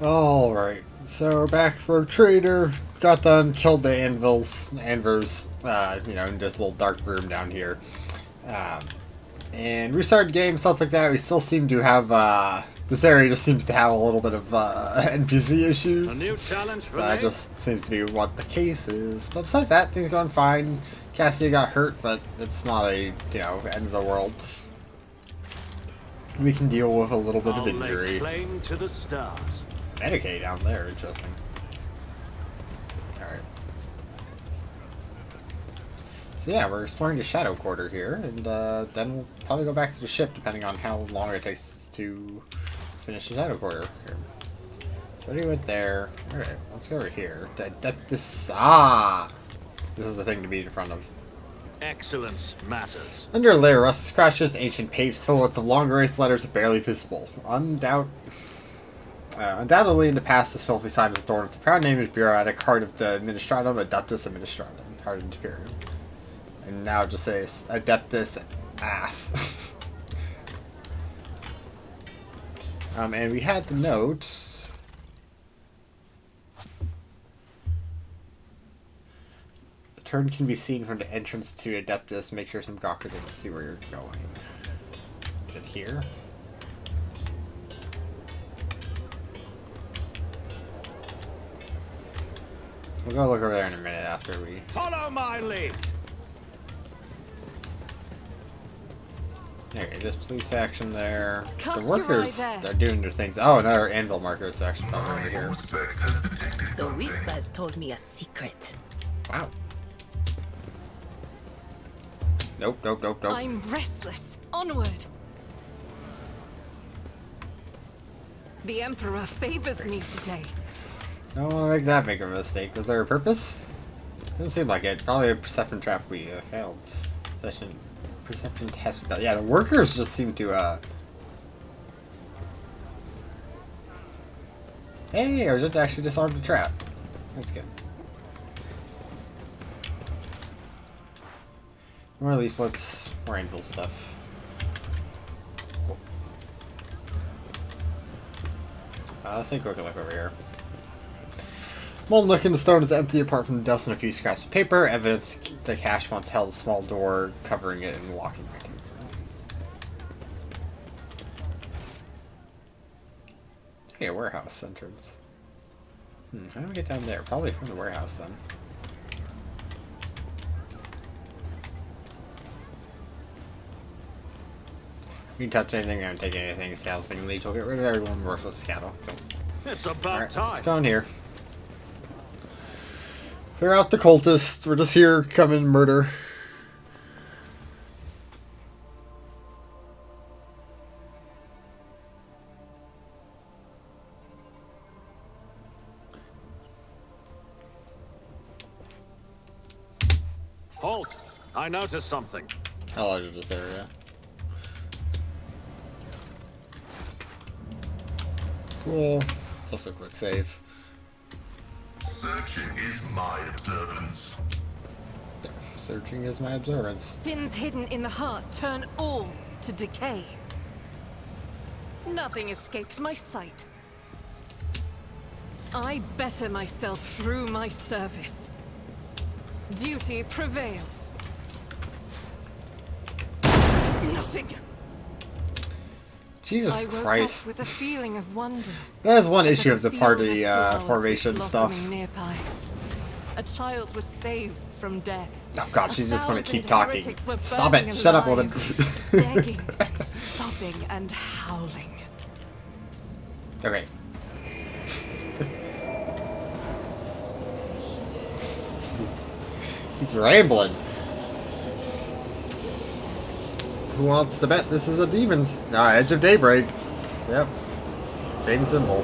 Alright, so we're back for Trader. Got done, killed the anvils, in this little dark room down here. Um, and restarted game, stuff like that. We still seem to have, this area just seems to have a little bit of, NPC issues. A new challenge for So that me? just seems to be what the case is. But besides that, things are going fine. Cassia got hurt, but it's not a, end of the world. We can deal with a little bit of I'll injury. lay claim to the stars. Medicaid down there, interesting. Alright. So yeah, we're exploring the Shadow Quarter here, and then we'll probably go back to the ship depending on how long it takes to finish the Shadow Quarter here. So we went there. Alright, let's go over here. This is the thing to be in front of. Excellence matters. Under a layer of rust scratches, ancient paved silhouettes of long erased letters are barely visible. Undoubtedly in the past, this filthy sign was adorned with the proud name of bureaucratic heart of the Administratum Adeptus Administratum, Heart of the Imperium. And now it just says Adeptus Ass. And we had the note. The turn can be seen from the entrance to Adeptus. Make sure some Gawker didn't see where you're going. Is it here? We'll go look over there in a minute after we... Follow my lead. Okay, just police action there. Cast The workers your eye there. are doing their things. Oh, another anvil marker is actually probably over here. The whispers told me a secret. Wow. Nope, nope, nope, nope. I'm restless. Onward. The Emperor favors me today. I don't want to make that big of a mistake. Was there a purpose? Doesn't seem like it. Probably a perception trap we failed. Perception test. Yeah, the workers just seem to, Hey, or did it actually disarm the trap? That's good. Or at least let's more anvil stuff. Cool. Let's take a look over here. Molten nook in the stone is empty apart from the dust and a few scraps of paper. Evidence the cache once held a small door covering it and walking mechanism. Hey, a warehouse entrance. How do we get down there? Probably from the warehouse then. You can touch anything, I don't take anything. Scout's thing leech. We'll get rid of everyone worthless cattle. Cool. It's about Alright, time. let's go in here. Clear out the cultists. We're just here coming murder. Halt! I noticed something. How large is this area? Cool. It's also a quick save. Searching is my observance. Searching is my observance. Sins hidden in the heart turn all to decay. Nothing escapes my sight. I better myself through my service. Duty prevails. Nothing. Jesus I woke Christ. up with a feeling of wonder. That is one as issue a of the field party flowers formation was stuff. blossoming nearby. A child was saved from death. Oh god, she's just gonna keep 1,000 talking. heretics were Stop burning it. Shut up, woman. alive, begging, sobbing, and howling. Okay. He's rambling. Who wants to bet this is a demon's Edge of Daybreak? Yep. Same symbol.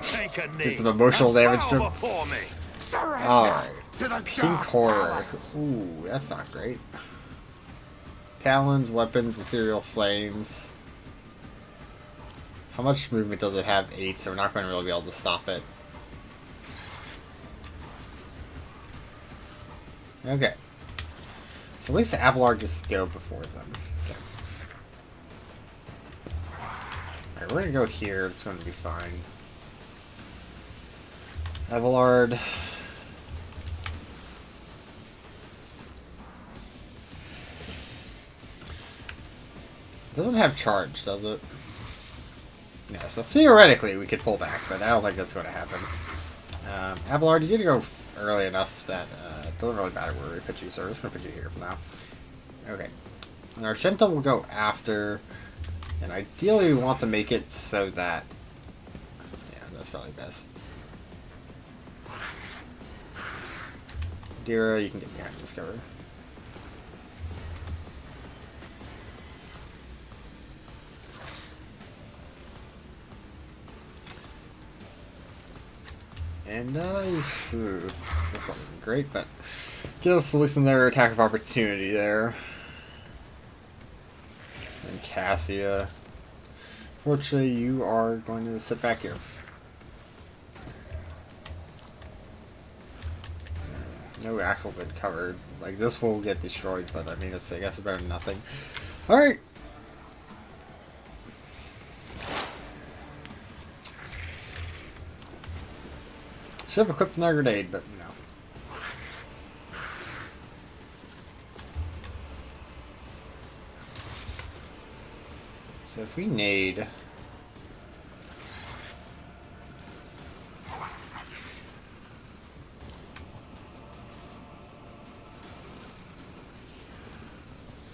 Take a knee. Get some emotional and damage bow to him. before me. Alright. Pink horror. Ooh, that's not great. Talons, weapons, material, flames. How much movement does it have? 8, so we're not going to really be able to stop it. Okay. So at least Abelard gets to go before them. Okay. Alright, we're gonna go here. It's going to be fine. Abelard. Doesn't have charge, does it? No, so theoretically we could pull back, but I don't think that's going to happen. Abelard, you get to go early enough that it doesn't really matter where we put you, so we're just going to put you here for now. Okay. And our Shinto will go after, and ideally we want to make it so that... Yeah, that's probably best. Dira, you can get behind this cover. And, that's not great, but give us at least another attack of opportunity there. And Cassia. Fortunately, you are going to sit back here. No actual been covered. Like, this will get destroyed, but I mean, I guess it's better than nothing. Alright! Should have equipped another grenade, but no. So if we nade...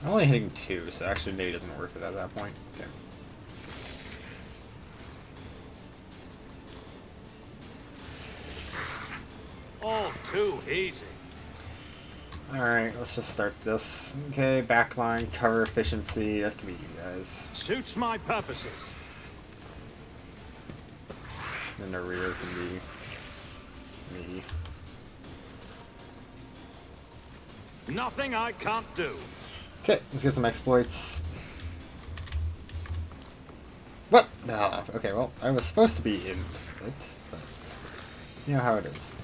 I'm only hitting 2, so actually nade isn't worth it at that point. Okay. All too easy. Alright, let's just start this. Okay, backline, cover efficiency, that can be you guys. Suits my purposes. Then the rear can be me. Nothing I can't do. Okay, let's get some exploits. What? Ah, okay, well, I was supposed to be in it, but you know how it is.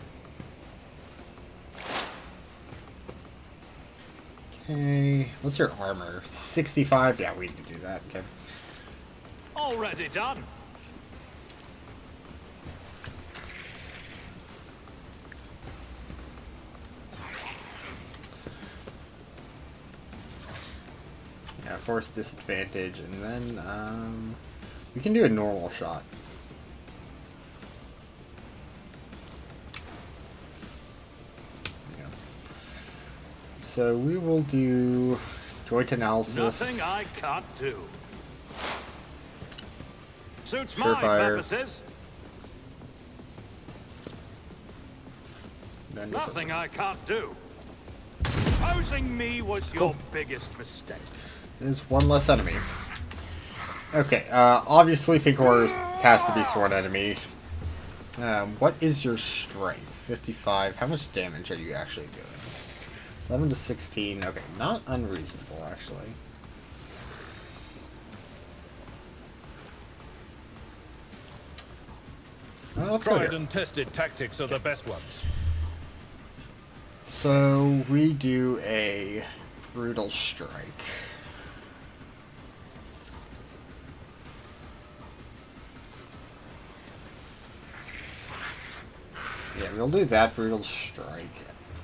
Okay, what's your armor? 65? Yeah, we need to do that. Okay. Already done. Yeah, force disadvantage, and then we can do a normal shot. Yeah. So we will do joint analysis. Nothing I can't do. Suits Sure my fire. purposes. Then Nothing I can't do. Opposing me was your biggest mistake. There's one less enemy. Okay, obviously Pink Horrors has to be sworn enemy. What is your strength? 55. How much damage are you actually doing? 11 to 16. Okay, not unreasonable, actually. Well, let's go Tried here. and tested tactics are the best ones. So, we do a brutal strike. Yeah, we'll do that brutal strike.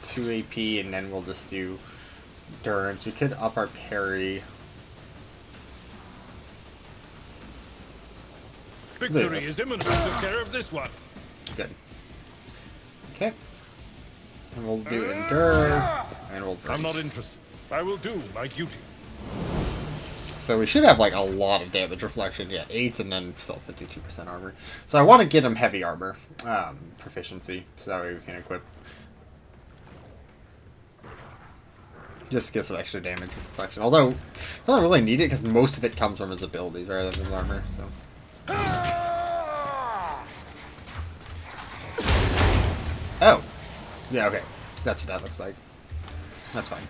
2 AP, and then we'll just do endurance. We could up our parry. Victory Yes. is imminent. Took care of this one. Good. Okay. And we'll do endure, and we'll brace. I'm not interested. I will do my duty. So we should have like a lot of damage reflection. Yeah, 8 and then still 52% armor. So I want to get him heavy armor proficiency, so that way we can equip. Just to get some extra damage reflection. Although, I don't really need it because most of it comes from his abilities rather than his armor. So. Oh! Yeah, okay. That's what that looks like. That's fine.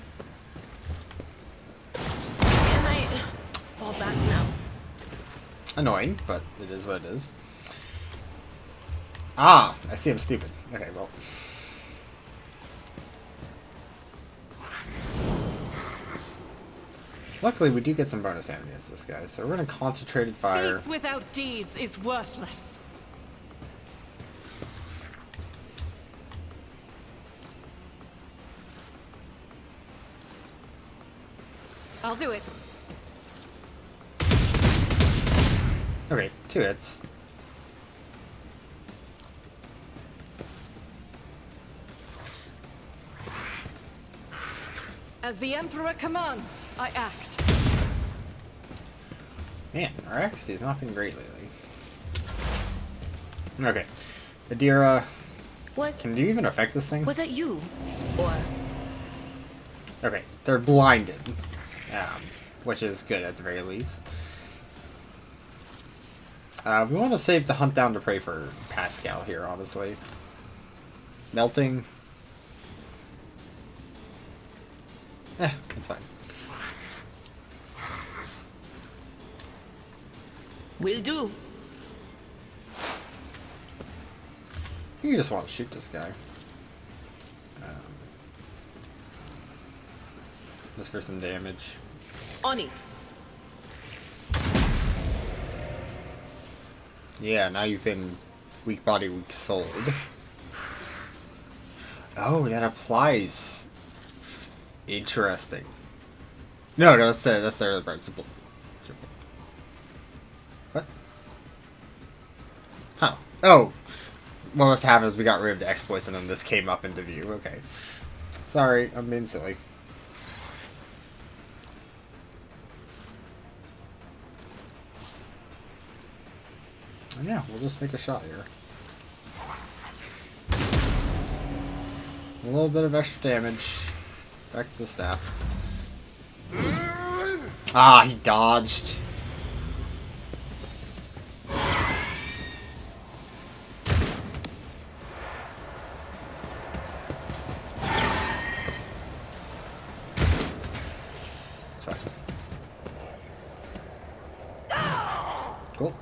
Can I fall back now? Annoying, but it is what it is. Ah! I see I'm stupid. Okay, well. Luckily, we do get some bonus damage against this guy, so we're gonna concentrated fire. Faith without deeds is worthless. I'll do it. Okay, 2 hits. As the Emperor commands, I act. Man, our accuracy has not been great lately. Okay. Adira, can you even affect this thing? Was it you? Or Okay, they're blinded. Which is good at the very least. We want to save to hunt down to prey for Pascal here, honestly. Melting. That's fine. will do. You just want to shoot this guy. Just for some damage. On it. Yeah, now you've been weak body, weak souled. Oh, that applies. Interesting. No, that's the other part. Simple. What? Huh. Oh. What must happen is we got rid of the exploits and then this came up into view. Okay. Sorry, I'm being silly. And yeah, we'll just make a shot here. A little bit of extra damage. Back to the staff. Ah, he dodged. Sorry. Cool.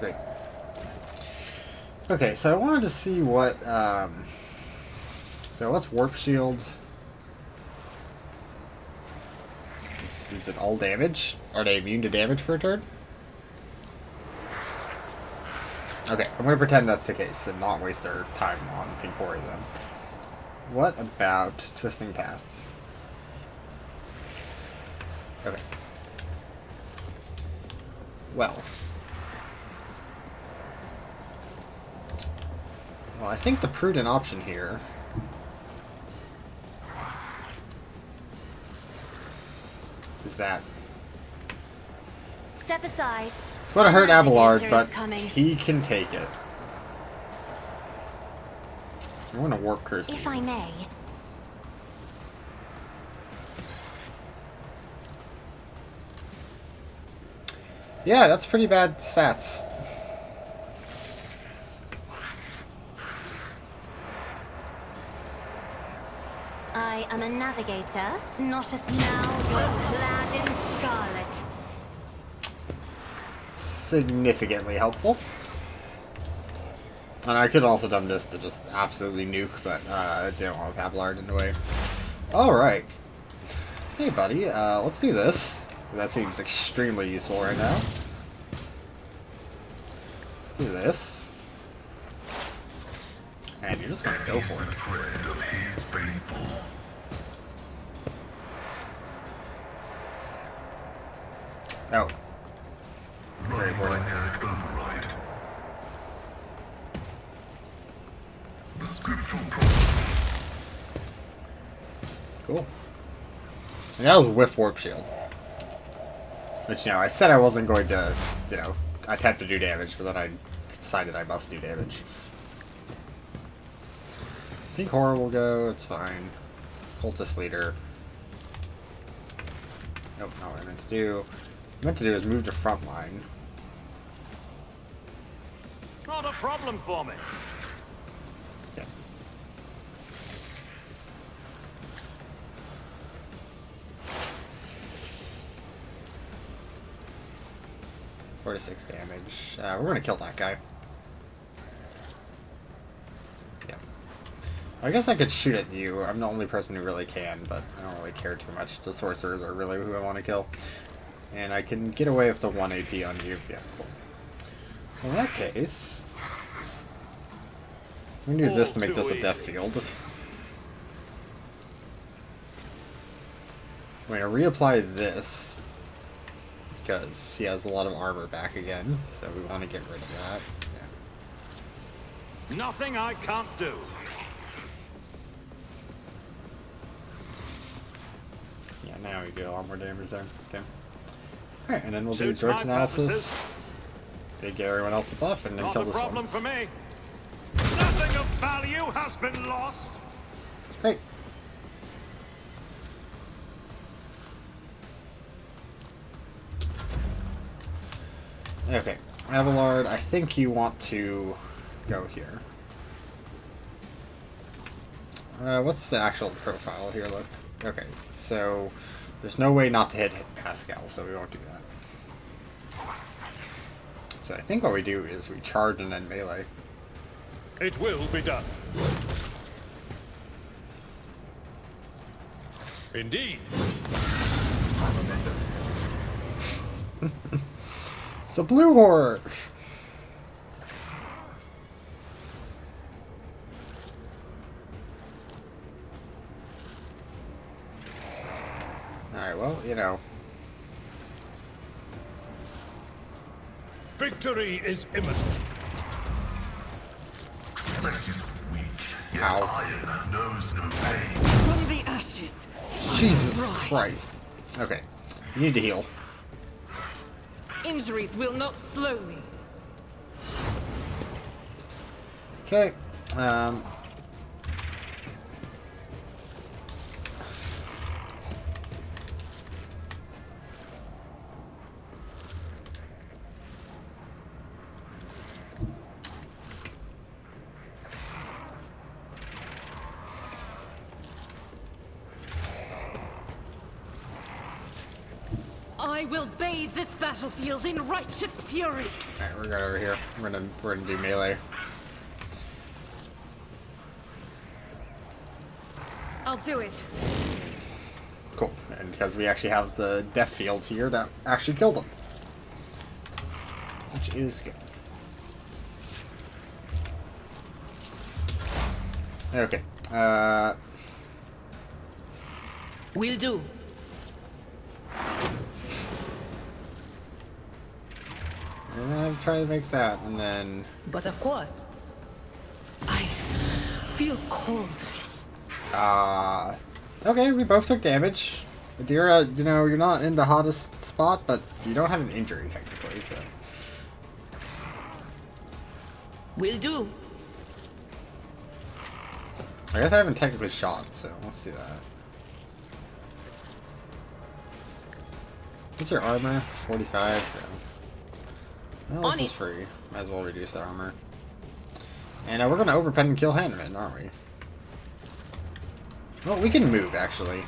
Great. Okay, so I wanted to see what, so what's Warp Shield? Is it all damage? Are they immune to damage for a turn? Okay, I'm gonna pretend that's the case and not waste their time on Pinkori then. What about Twisting Path? Okay. Well, I think the prudent option here is that Step aside. it's going to hurt The Abelard, navigator but is coming. he can take it. I want to warp curse. If I may. Yeah, that's pretty bad stats. I am a navigator, not a now you're clad in scarlet. Significantly helpful. And I could have also done this to just absolutely nuke, but I didn't want Abelard in the way. Alright. Hey buddy, let's do this. That seems extremely useful right now. Let's do this. And you're just gonna go for it. Tread of his faithful. Oh. Very Running important. magnetic override. The scriptural prophecy. Cool. And that was with Warp Shield. Which, I said I wasn't going to, attempt to do damage, but then I decided I must do damage. I think Horror will go, it's fine. Cultist Leader. Nope, not what I meant to do. What I meant to do is move to front line. Not a problem for me. Yeah. Four to 6 damage. We're gonna kill that guy. Yeah. I guess I could shoot at you. I'm the only person who really can, but I don't really care too much. The sorcerers are really who I want to kill. And I can get away with the 1 AP on you. Yeah, cool. So in that case, I'm going to do this to make this a death field. I'm going to reapply this, because he has a lot of armor back again, so we want to get rid of that. Yeah. Nothing I can't do. Yeah, now we get a lot more damage there. Okay. Alright, and then we'll do Suits George my analysis. purposes. They get everyone else a buff, and then Not kill a this problem one. for me. Nothing of value has been lost. Great. Okay, Abelard, I think you want to go here. What's the actual profile here? Look. Okay, so there's no way not to hit Pascal, so we won't do that. So I think what we do is we charge and then melee. It will be done. Indeed. It's the blue horror! Alright, well, you know. Victory is imminent. Flesh is weak, yet Ow. iron knows no pain. From the ashes. Jesus Rise. Christ. Okay, you need to heal. Injuries will not slow me. Okay, I will bathe this battlefield in righteous fury. alright, we're going over here. We're gonna do melee. I'll do it. Cool, and because we actually have the death field here that actually killed him. Which is good. Okay, Will do. and then I'm trying to make that, and then... But of course, I feel cold. Okay, we both took damage. But you know, you're not in the hottest spot, but you don't have an injury, technically, so... Will do. I guess I haven't technically shot, so let's do that. What's your armor? 45, so... Well, On this is it. free. Might as well reduce the armor. And we're gonna overpen and kill Hanneman, aren't we? Well, we can move, actually.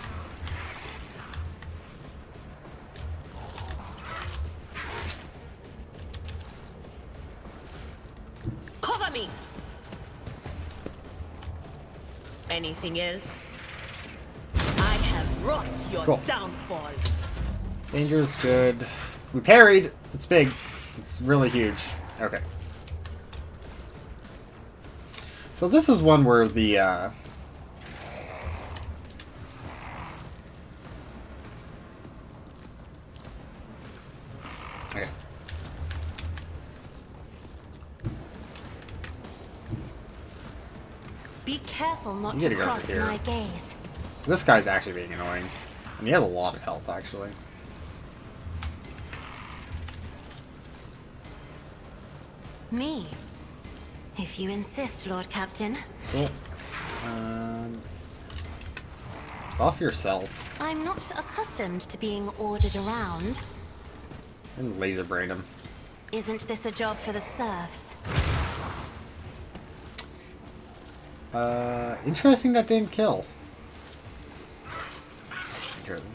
Cover me. Anything else? I have wrought your Cool. downfall. Danger's good. We parried! It's big. It's really huge. Okay. So this is one where the, Okay. Be careful not You to gotta go over cross here. my gaze. This guy's actually being annoying. And he has a lot of health, actually. Me. If you insist, Lord Captain. Cool. Buff yourself. I'm not accustomed to being ordered around. And laser brain him. Isn't this a job for the serfs? Interesting that didn't kill. Interesting.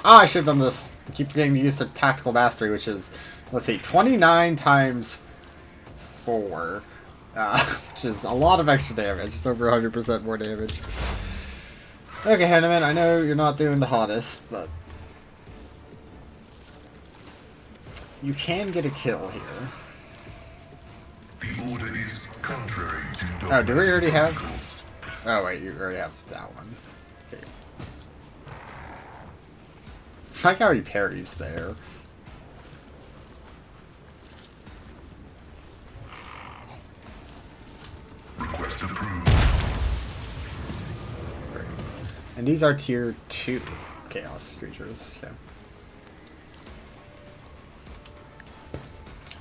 Ah, I should have done this. I keep forgetting to use the tactical mastery, which is, let's see, 29 times 4. which is a lot of extra damage. It's over 100% more damage. Okay, Henneman, I know you're not doing the hottest, but you can get a kill here. The order is contrary to Oh, do we already have? protocols. Oh wait, you already have that one. Okay. I like how he parries there. Request approved. And these are tier 2 chaos creatures. Okay.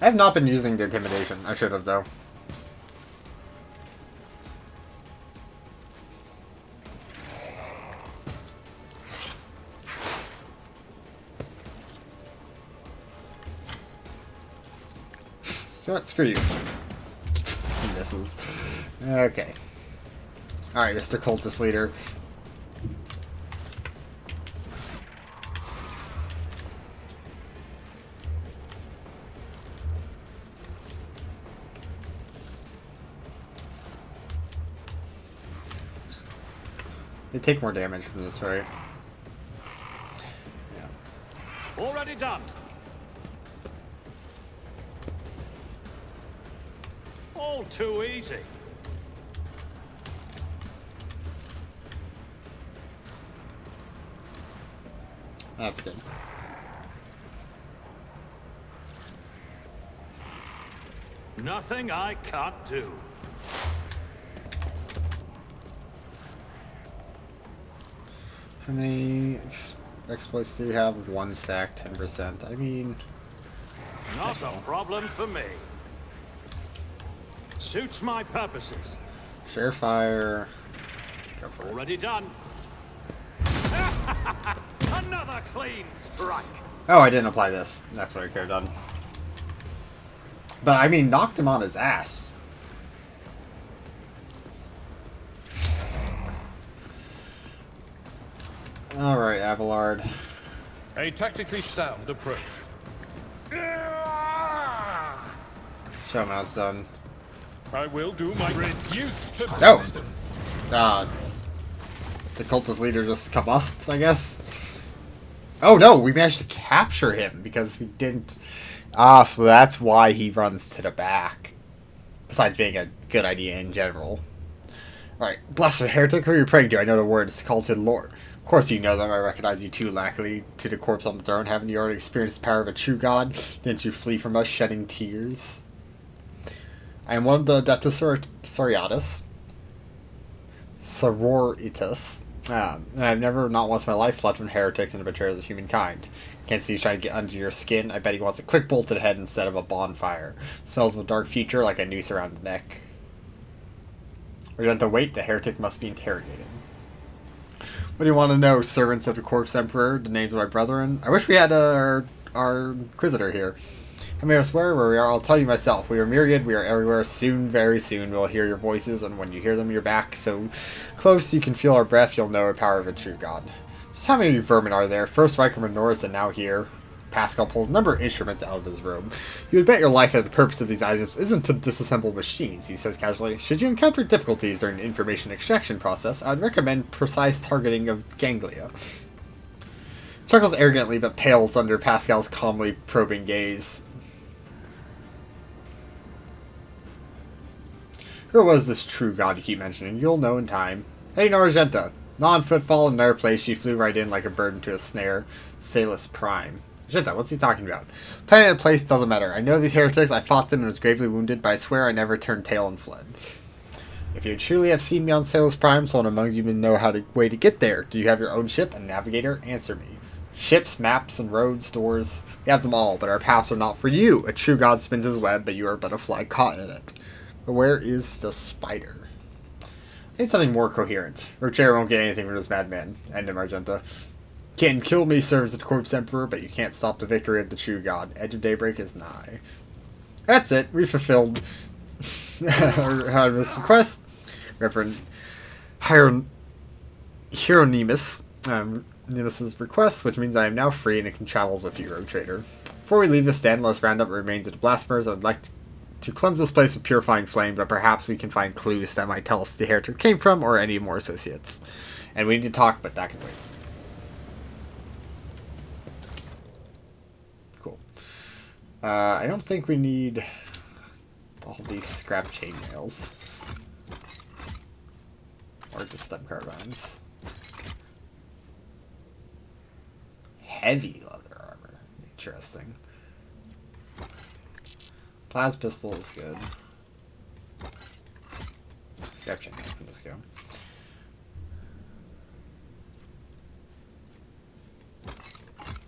I have not been using the intimidation. I should have though. Screw you. He misses. Okay. Alright, Mr. Cultist Leader. They take more damage from this, right? Yeah. Already done. All too easy. That's good. Nothing I can't do. How many exploits do you have? 1 stack, 10%. I mean... Not a problem for me. Suits my purposes. Surefire. Go for it. Already done. Another clean strike. Oh, I didn't apply this. That's what I could have done. But, I mean, knocked him on his ass. Alright, Abelard. A tactically sound approach. Show him how it's done. I will do my reduced to Oh! The cultist leader just combust, I guess. Oh no, we managed to capture him because we didn't... Ah, so that's why he runs to the back. Besides being a good idea in general. Alright, blessed heretic, who are you praying to? I know the words call to the Lord. Of course you know them, I recognize you too, lackey, to the corpse on the throne. Haven't you already experienced the power of a true god? Didn't you flee from us shedding tears? I am one of the Adeptus Sororitas. Sororitas. And I've never, not once in my life, fled from heretics and the betrayers of humankind. Can't see he's trying to get under your skin. I bet he wants a quick bolt to the head instead of a bonfire. Smells of a dark future like a noose around the neck. We're going to wait. The heretic must be interrogated. What do you want to know, servants of the Corpse Emperor? The names of my brethren? I wish we had our Inquisitor here. I may swear where we are, I'll tell you myself. We are myriad, we are everywhere. Soon, very soon, we'll hear your voices, and when you hear them, you're back so close you can feel our breath, you'll know the power of a true god. Just how many vermin are there? First Riker and Norris, and now here. Pascal pulls a number of instruments out of his robe. You would bet your life that the purpose of these items isn't to disassemble machines, he says casually. Should you encounter difficulties during the information extraction process, I'd recommend precise targeting of ganglia. Chuckles arrogantly, but pales under Pascal's calmly probing gaze. Who was this true god you keep mentioning? You'll know in time. Hey, Noragenta. Non-footfall in another place, she flew right in like a bird into a snare. Salus Prime. Argenta, what's he talking about? Time and place doesn't matter. I know these heretics, I fought them and was gravely wounded, but I swear I never turned tail and fled. If you truly have seen me on Salus Prime, someone among you may know how to way to get there. Do you have your own ship and navigator? Answer me. Ships, maps, and roads, doors. We have them all, but our paths are not for you. A true god spins his web, but you are but a fly caught in it. But where is the spider? I need something more coherent. Rocher won't get anything from this madman. End him, Argenta. Can kill me, serves the Corpse Emperor, but you can't stop the victory of the true god. Edge of daybreak is nigh. That's it. We fulfilled this request. Reverend Hieronymus. Nemus's request, which means I am now free and can travel as a Rogue Trader. Before we leave the stand, let's round up the remains of the blasphemers. I'd like to cleanse this place with purifying flame, but perhaps we can find clues that might tell us the heretic came from or any more associates. And we need to talk, but that can wait. Cool. I don't think we need all these scrap chainmails. Or just stem carbines. Heavy leather armor. Interesting. Plas pistol is good. Scrap chainmail, let's go.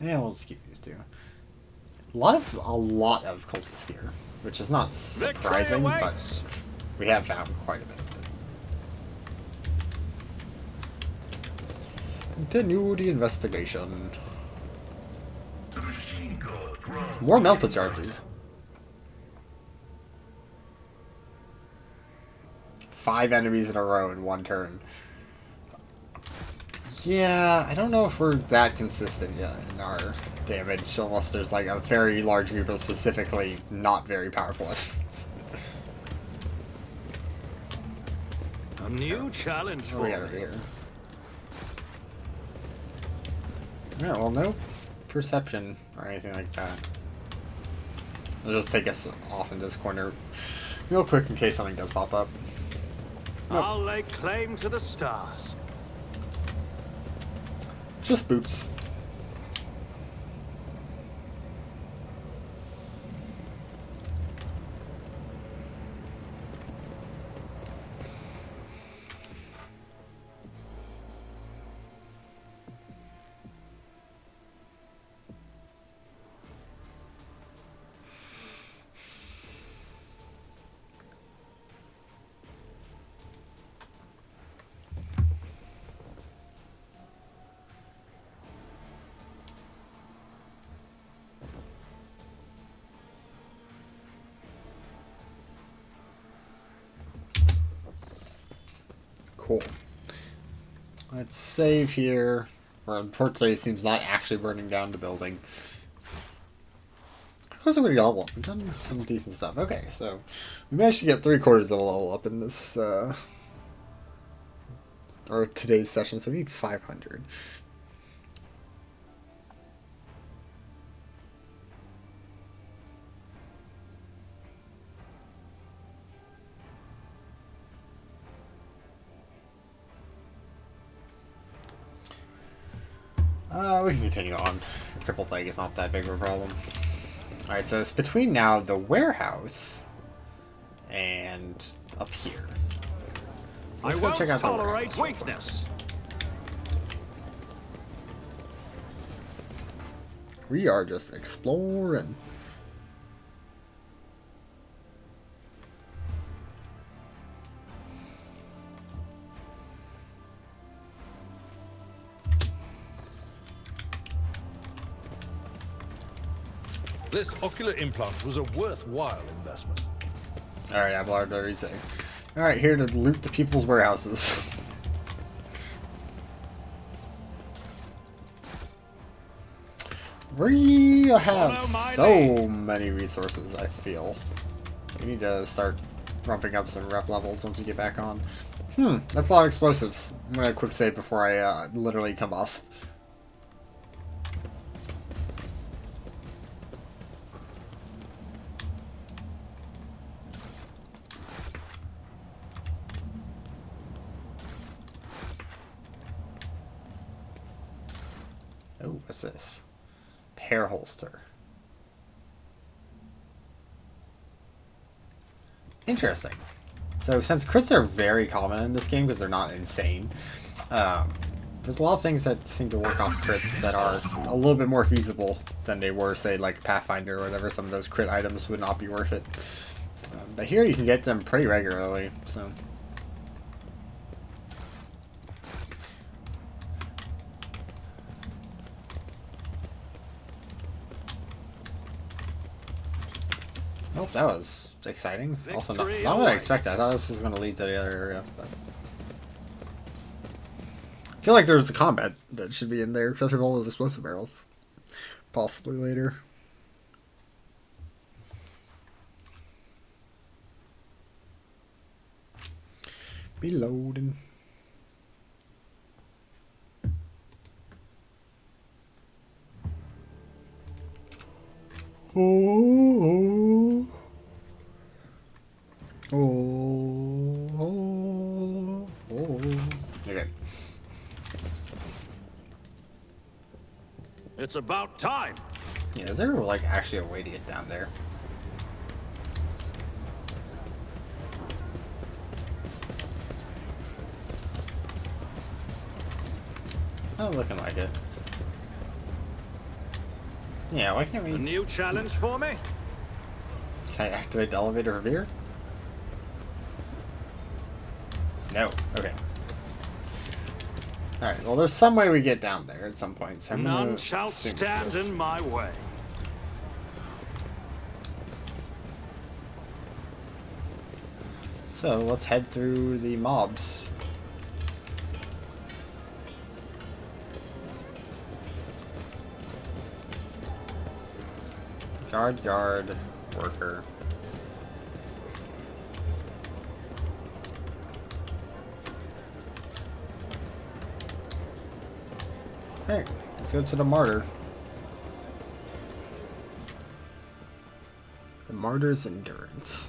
Yeah, we'll just keep these two. A lot of cultist gear, which is not surprising, but we have found quite a bit of it. Continue the investigation. The machine god grants More melted charges. 5 enemies in a row in one turn. Yeah, I don't know if we're that consistent yet in our damage, unless there's like a very large group of specifically not very powerful enemies. A new challenge What do we for got over me. here? Yeah, well, no perception or anything like that. It'll just take us off in this corner real quick in case something does pop up. Nope. I'll lay claim to the stars. Just boots. Cool. Let's save here. Where unfortunately it seems not actually burning down the building. How's everybody level up? We've done some decent stuff. Okay, so we managed to get 3/4 of the level up in this or today's session, so we need 500. We can continue on. Crippled leg is not that big of a problem. Alright, so it's between now the warehouse and up here. So I let's go won't check out the tolerate warehouse. weakness. We are just exploring. This ocular implant was a worthwhile investment. Alright, Abelard, what are you saying? Alright, here to loot the people's warehouses. We have Follow my so lead. many resources, I feel. We need to start ramping up some rep levels once we get back on. That's a lot of explosives. I'm gonna quick save before I literally combust. Oh, what's this? Hair holster. Interesting. So since crits are very common in this game because they're not insane, there's a lot of things that seem to work off crits that are a little bit more feasible than they were, say, like Pathfinder or whatever. Some of those crit items would not be worth it. But here you can get them pretty regularly, so... Oh, that was exciting. Also, not Victory what I awaits. expected. I thought this was going to lead to the other area. But... I feel like there's a combat that should be in there, especially with all those explosive barrels. Possibly later. Be loading. Oh, oh, oh, oh. Okay. It's about time. Yeah, is there like actually a way to get down there? Not looking like it. Yeah, why can't we? A new challenge for me? Can I activate the elevator over here? No. Okay. Alright, well there's some way we get down there at some point. So None shall stand in my way. So let's head through the mobs. Guard, worker. Hey, let's go to the martyr. The martyr's endurance.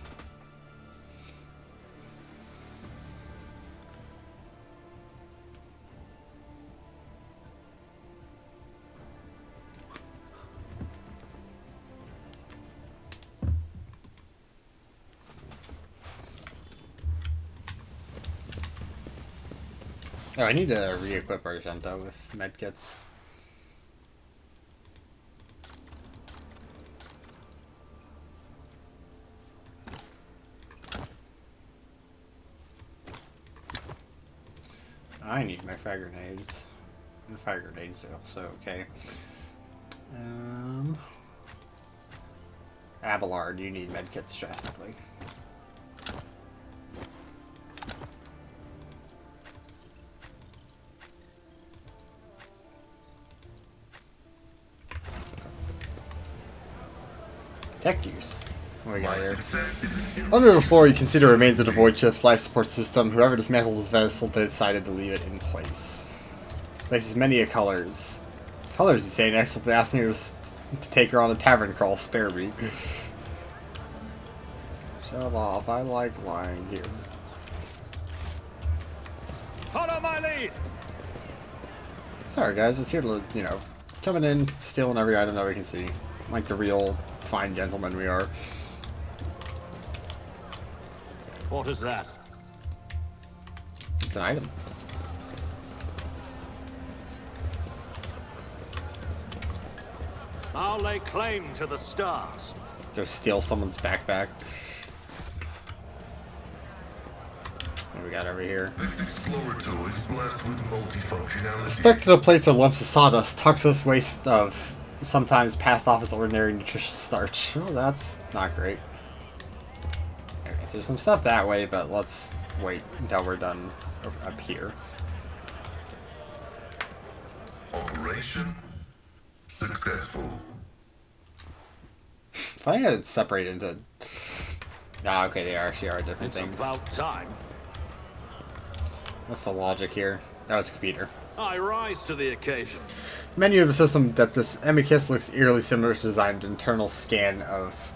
Oh, I need to re-equip our Gento with medkits. I need my fire grenades. And fire grenades are also okay. Abelard, you need medkits drastically. Tech use. What we got here? Under the floor, you can see the remains of the void ship's life support system. Whoever dismantled this vessel decided to leave it in place. Places many colors. Colors, you say? Next, asked me to take her on a tavern crawl. Spare me. Shove off. I like lying here. Follow my lead. Sorry, guys. Just here to, you know, coming in, stealing every item that we can see, like the real fine gentlemen we are. What is that? It's an item. I'll lay claim to the stars. Go steal someone's backpack. What we got over here? This explorer tool is blessed with multifunctionality. Stuck to the plates are lumps of sawdust, toxic waste of sometimes passed off as ordinary nutritious starch. Oh, that's not great. Okay, so there's some stuff that way, but let's wait until we're done up here. Operation successful. If I had it separate into... Ah, okay, they actually are different It's things. about time. What's the logic here? That was a computer. I rise to the occasion. The menu of the system that this Amicus looks eerily similar to designed internal scan of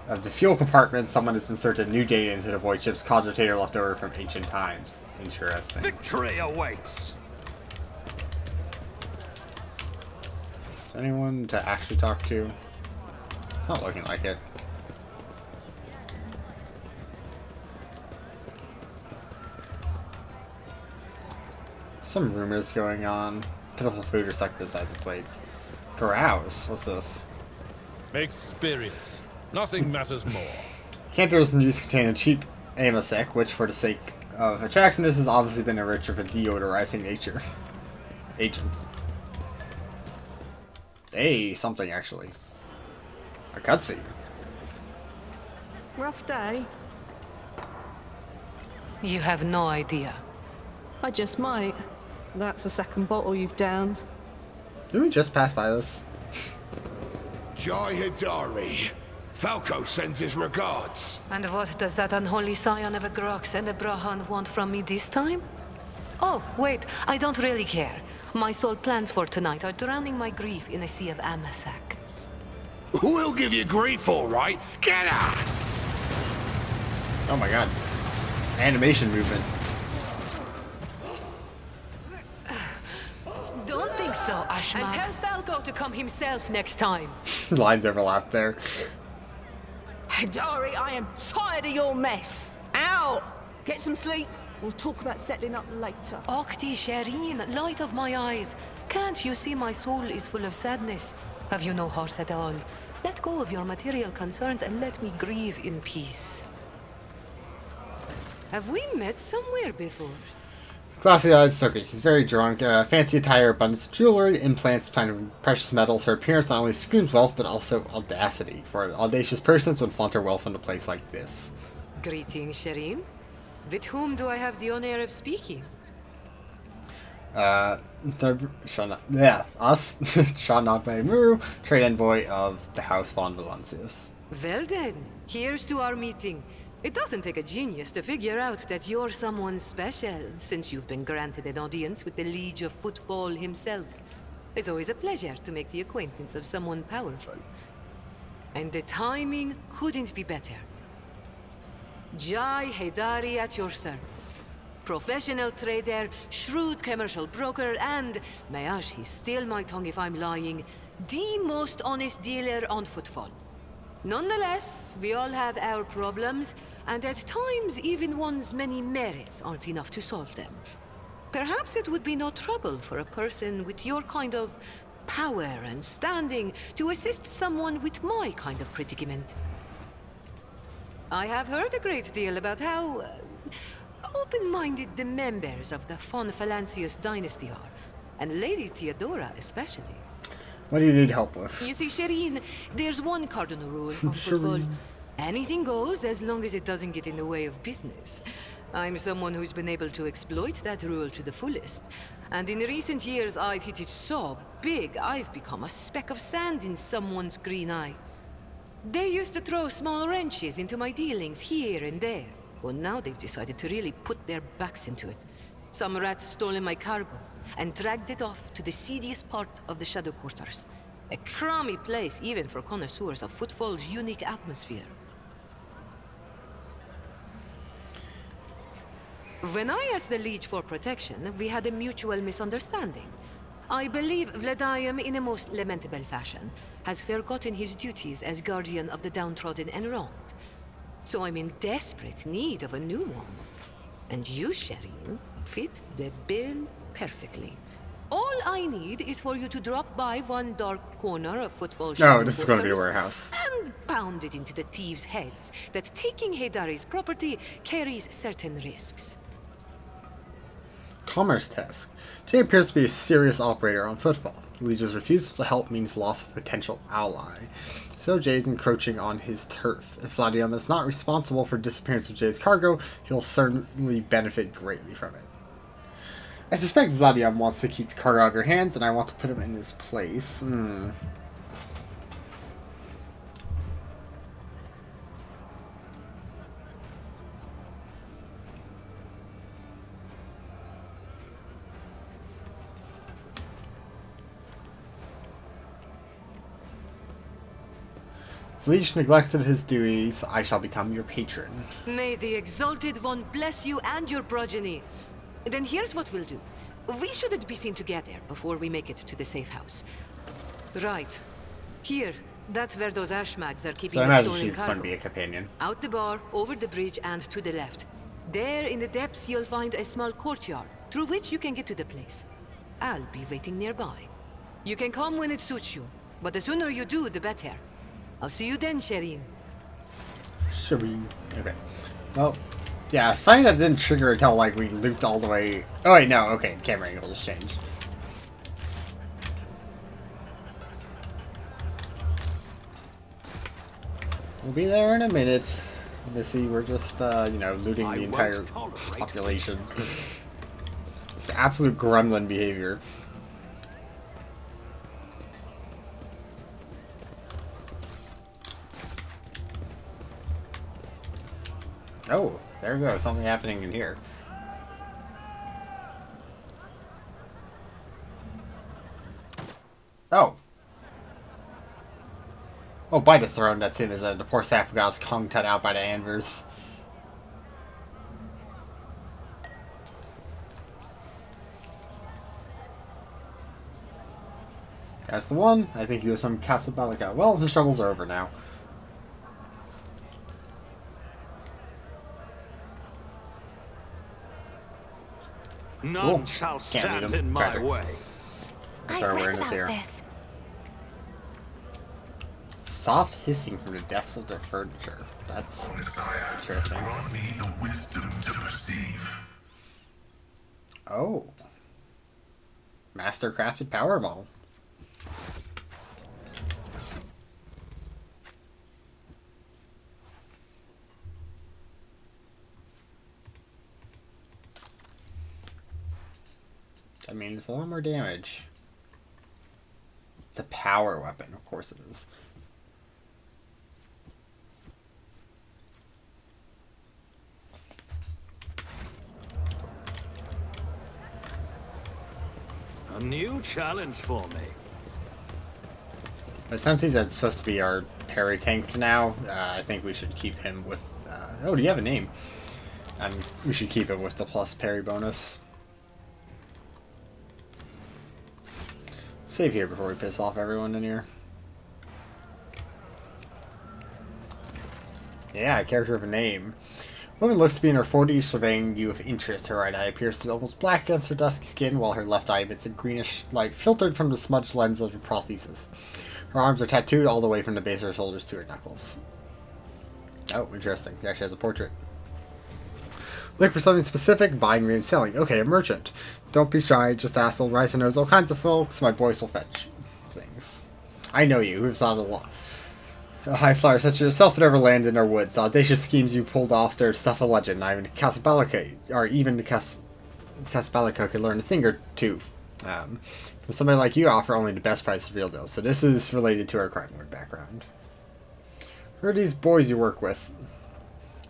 the fuel compartment. Someone has inserted new data into the void ship's cogitator left over from ancient times. Interesting. Victory awaits. Is anyone to actually talk to? It's not looking like it. Some rumors going on. Pitiful food are stuck to the sides of plates. Carouse? What's this? Experience. Nothing matters more. Cantors and use contain a cheap amasec, which for the sake of attractiveness has obviously been enriched with a deodorizing nature. Agents. Hey, something actually. A cutscene. Rough day. You have no idea. I just might. That's the second bottle you've downed. Did we just pass by this? Jai Hidari, Falco sends his regards. And what does that unholy scion of a Grox and a Brahan want from me this time? Oh, wait, I don't really care. My sole plans for tonight are drowning my grief in a sea of Amasak. We'll give you grief, all right. Get out! Oh my god. Animation movement. Don't think so, Ashma. And tell Falco to come himself next time. Lines overlap there. Dari, I am tired of your mess. Out! Get some sleep. We'll talk about settling up later. Okti Shireen, light of my eyes. Can't you see my soul is full of sadness? Have you no heart at all? Let go of your material concerns and let me grieve in peace. Have we met somewhere before? Glassy eyes, okay, she's very drunk. Fancy attire, abundance of jewelry, implants, kind of precious metals. Her appearance not only screams wealth, but also audacity. For an audacious person would flaunt her wealth in a place like this. Greetings, Shireen. With whom do I have the honor of speaking? Us. Shanabe Muru, trade envoy of the House von Valencius. Well then, here's to our meeting. It doesn't take a genius to figure out that you're someone special, since you've been granted an audience with the Liege of Footfall himself. It's always a pleasure to make the acquaintance of someone powerful. And the timing couldn't be better. Jai Haidari at your service. Professional trader, shrewd commercial broker, and, may he steal my tongue if I'm lying, the most honest dealer on Footfall. Nonetheless, we all have our problems, and at times even one's many merits aren't enough to solve them. Perhaps it would be no trouble for a person with your kind of power and standing to assist someone with my kind of predicament. I have heard a great deal about how open-minded the members of the von Valancius dynasty are, and Lady Theodora especially. What do you need help with? You see, Shireen, there's one cardinal rule on Footfall. Anything goes as long as it doesn't get in the way of business. I'm someone who's been able to exploit that rule to the fullest. And in recent years, I've hit it so big, I've become a speck of sand in someone's green eye. They used to throw small wrenches into my dealings here and there. Well, now they've decided to really put their backs into it. Some rats stolen my cargo and dragged it off to the seediest part of the Shadow Quarters. A crummy place even for connoisseurs of Footfall's unique atmosphere. When I asked the Liege for protection, we had a mutual misunderstanding. I believe Vladium, in a most lamentable fashion, has forgotten his duties as guardian of the downtrodden and wronged. So I'm in desperate need of a new one. And you, Shireen, fit the bill perfectly. All I need is for you to drop by one dark corner of Footfall Shadow Oh, this is going to be a Quarters warehouse. and pound it into the thieves' heads that taking Haidari's property carries certain risks. Commerce test. Jay appears to be a serious operator on Footfall. Liege's refusal to help means loss of potential ally. So Jay's encroaching on his turf. If Vladium is not responsible for the disappearance of Jay's cargo, he'll certainly benefit greatly from it. I suspect Vladium wants to keep the cargo out of your hands, and I want to put him in his place. If Liege neglected his duties, I shall become your patron. May the Exalted One bless you and your progeny. Then here's what we'll do. We shouldn't be seen together before we make it to the safe house. Right. Here. That's where those ashmags are keeping So I the imagine stolen she's cargo. going to be a companion. Out the bar, over the bridge, and to the left. There, in the depths, you'll find a small courtyard, through which you can get to the place. I'll be waiting nearby. You can come when it suits you, but the sooner you do, the better. I'll see you then, Shireen. Shireen. Okay. Well, yeah, it's funny that didn't trigger until, like, we looped all the way... Oh, wait, no, okay, camera angles changed. We'll be there in a minute. Missy, we're just, you know, looting the entire population. It's absolute gremlin behavior. Oh, there we go. Something happening in here. Oh. Oh, by the throne that's in his the poor sap got his tongue cut out by the anvers. That's the one. I think he was from Casablanca. Well, his troubles are over now. None Cool. shall Can't lead stand him. in my Tragic. way. That's I our read awareness about here. this. Soft hissing from the depths of their furniture. That's interesting. Grant me the wisdom to perceive. Oh. Master-crafted power ball. That means a lot more damage. It's a power weapon, of course it is. A new challenge for me. But since he's supposed to be our parry tank now, I think we should keep him with... oh, do you have a name? We should keep him with the plus parry bonus. Save here before we piss off everyone in here. Yeah, character of a name. Woman looks to be in her 40s, surveying you with interest. Her right eye appears to be almost black against her dusky skin, while her left eye emits a greenish light filtered from the smudged lens of her prosthesis. Her arms are tattooed all the way from the base of her shoulders to her knuckles. Oh, interesting. She actually has a portrait. Look for something specific, buying, and selling. Okay, a merchant. Don't be shy, just ask. Old Rice knows all kinds of folks. My voice will fetch things. I know you. Who's not a high flyer such as yourself would ever land in our woods. The audacious schemes you pulled off, their stuff a legend. Not even Casablanca, or even Casablanca could learn a thing or two. From somebody like you, offer only the best price of real deals. So this is related to our crime lord background. Who are these boys you work with?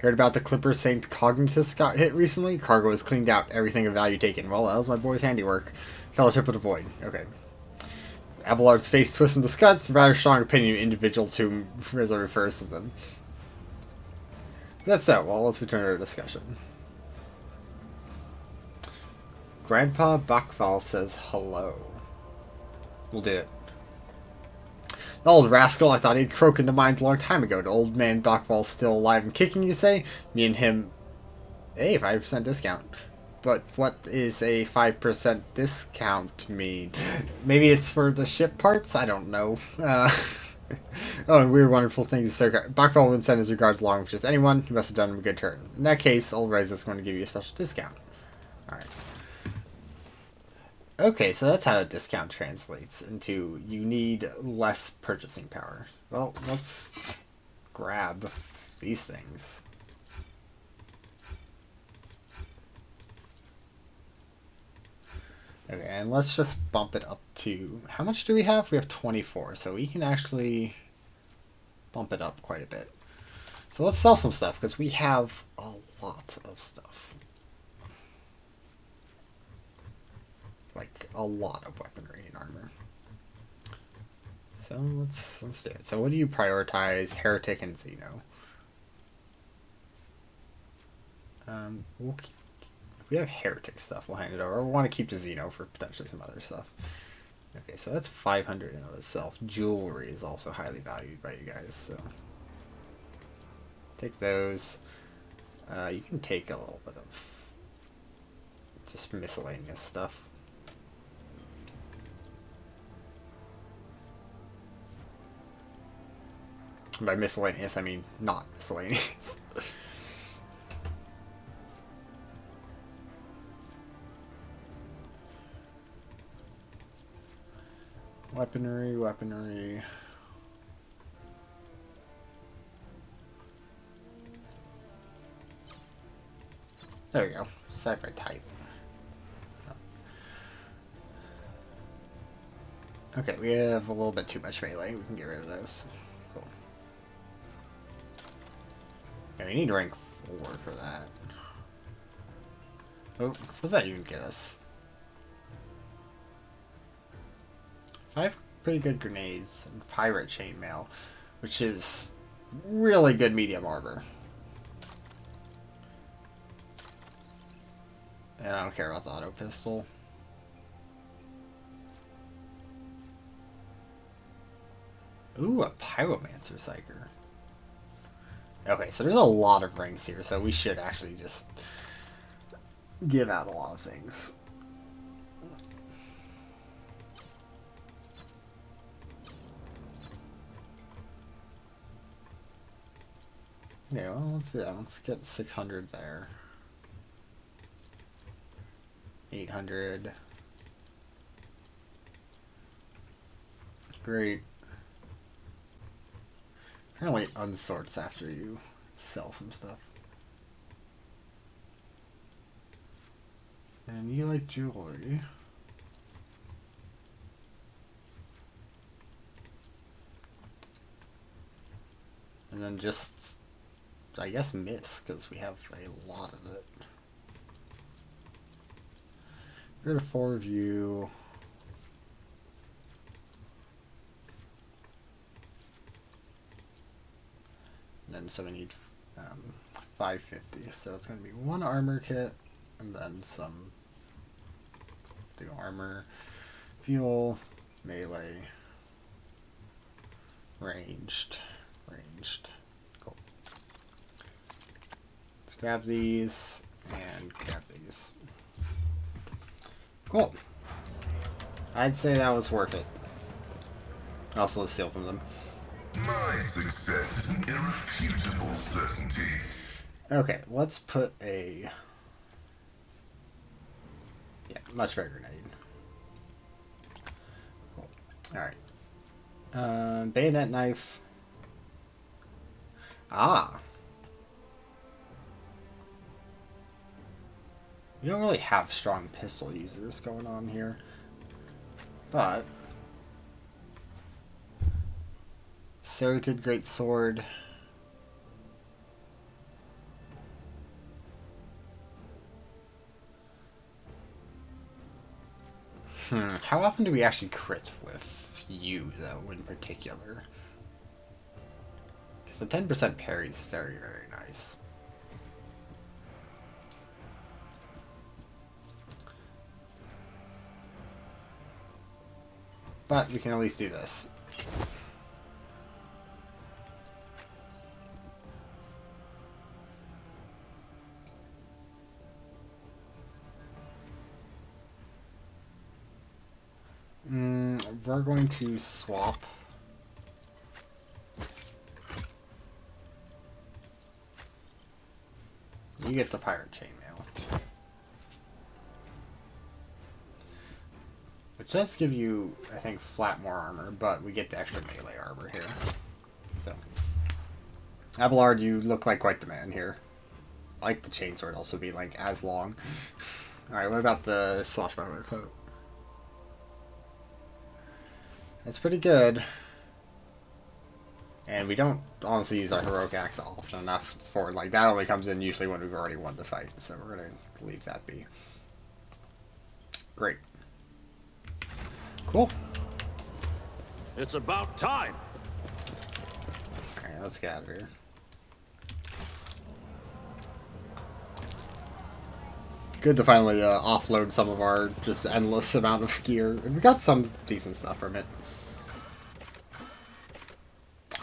Heard about the Clipper St. Cognitus got hit recently? Cargo was cleaned out, everything of value taken. Well, that was my boy's handiwork. Fellowship of the Void. Okay. Abelard's face twists and disgusts. Rather strong opinion of individuals whom Rizzo refers to them. That's so. Well, let's return to our discussion. Grandpa Bakval says hello. We'll do it. The old rascal, I thought he'd croaked into mines a long time ago. The old man Bakval's still alive and kicking, you say? Me and him... Hey, 5% discount. But what is a 5% discount mean? Maybe it's for the ship parts? I don't know. Oh, and weird, wonderful things. Bakval would send his regards along with just anyone who must have done him a good turn. In that case, old Rez is going to give you a special discount. Alright. Okay, so that's how a discount translates into you need less purchasing power. Well, let's grab these things. Okay, and let's just bump it up to... How much do we have? We have 24, so we can actually bump it up quite a bit. So let's sell some stuff, because we have a lot of stuff. Like, a lot of weaponry and armor. So let's do it. So what do you prioritize? Heretic and Xeno. We have Heretic stuff. We'll hand it over. We want to keep the Xeno for potentially some other stuff. Okay, so that's 500 in of itself. Jewelry is also highly valued by you guys, so... Take those. You can take a little bit of just miscellaneous stuff. By miscellaneous, I mean not miscellaneous. Weaponry. There we go. Sci-fi type. Okay, we have a little bit too much melee. We can get rid of those. Cool. Okay, we need rank We'll work for that. Oh, what does that even get us? 5 pretty good grenades and pirate chainmail, which is really good medium armor. And I don't care about the auto pistol. Ooh, a pyromancer psyker. Okay, so there's a lot of rings here, so we should actually just give out a lot of things. Okay, well, let's get 600 there. 800. Great. Apparently unsorts after you sell some stuff. And you like jewelry. And then just, I guess, miss, because we have a lot of it. Rid of 4 of you. And then so we need 550. So it's going to be 1 armor kit, and then some do armor, fuel, melee, ranged. Cool. Let's grab these and grab these. Cool. I'd say that was worth it. Also, steal from them. My success is an irrefutable certainty. Okay, let's put a... Yeah, much better grenade. Cool. Alright. Bayonet knife. Ah. We don't really have strong pistol users going on here. But... Serrated Great Sword. How often do we actually crit with you, though, in particular? Because the 10% parry is very, very nice. But we can at least do this. We're going to swap. You get the pirate chainmail, which does give you, I think, flat more armor, but we get the extra melee armor here. So, Abelard, you look like quite the man here. I like the chainsword also being like as long. All right, what about the swashbuckler coat? That's pretty good. And we don't honestly use our heroic axe often enough for, like, that only comes in usually when we've already won the fight. So we're going to leave that be. Great. Cool. It's about time. Alright, let's get out of here. Good to finally offload some of our just endless amount of gear. And we got some decent stuff from it.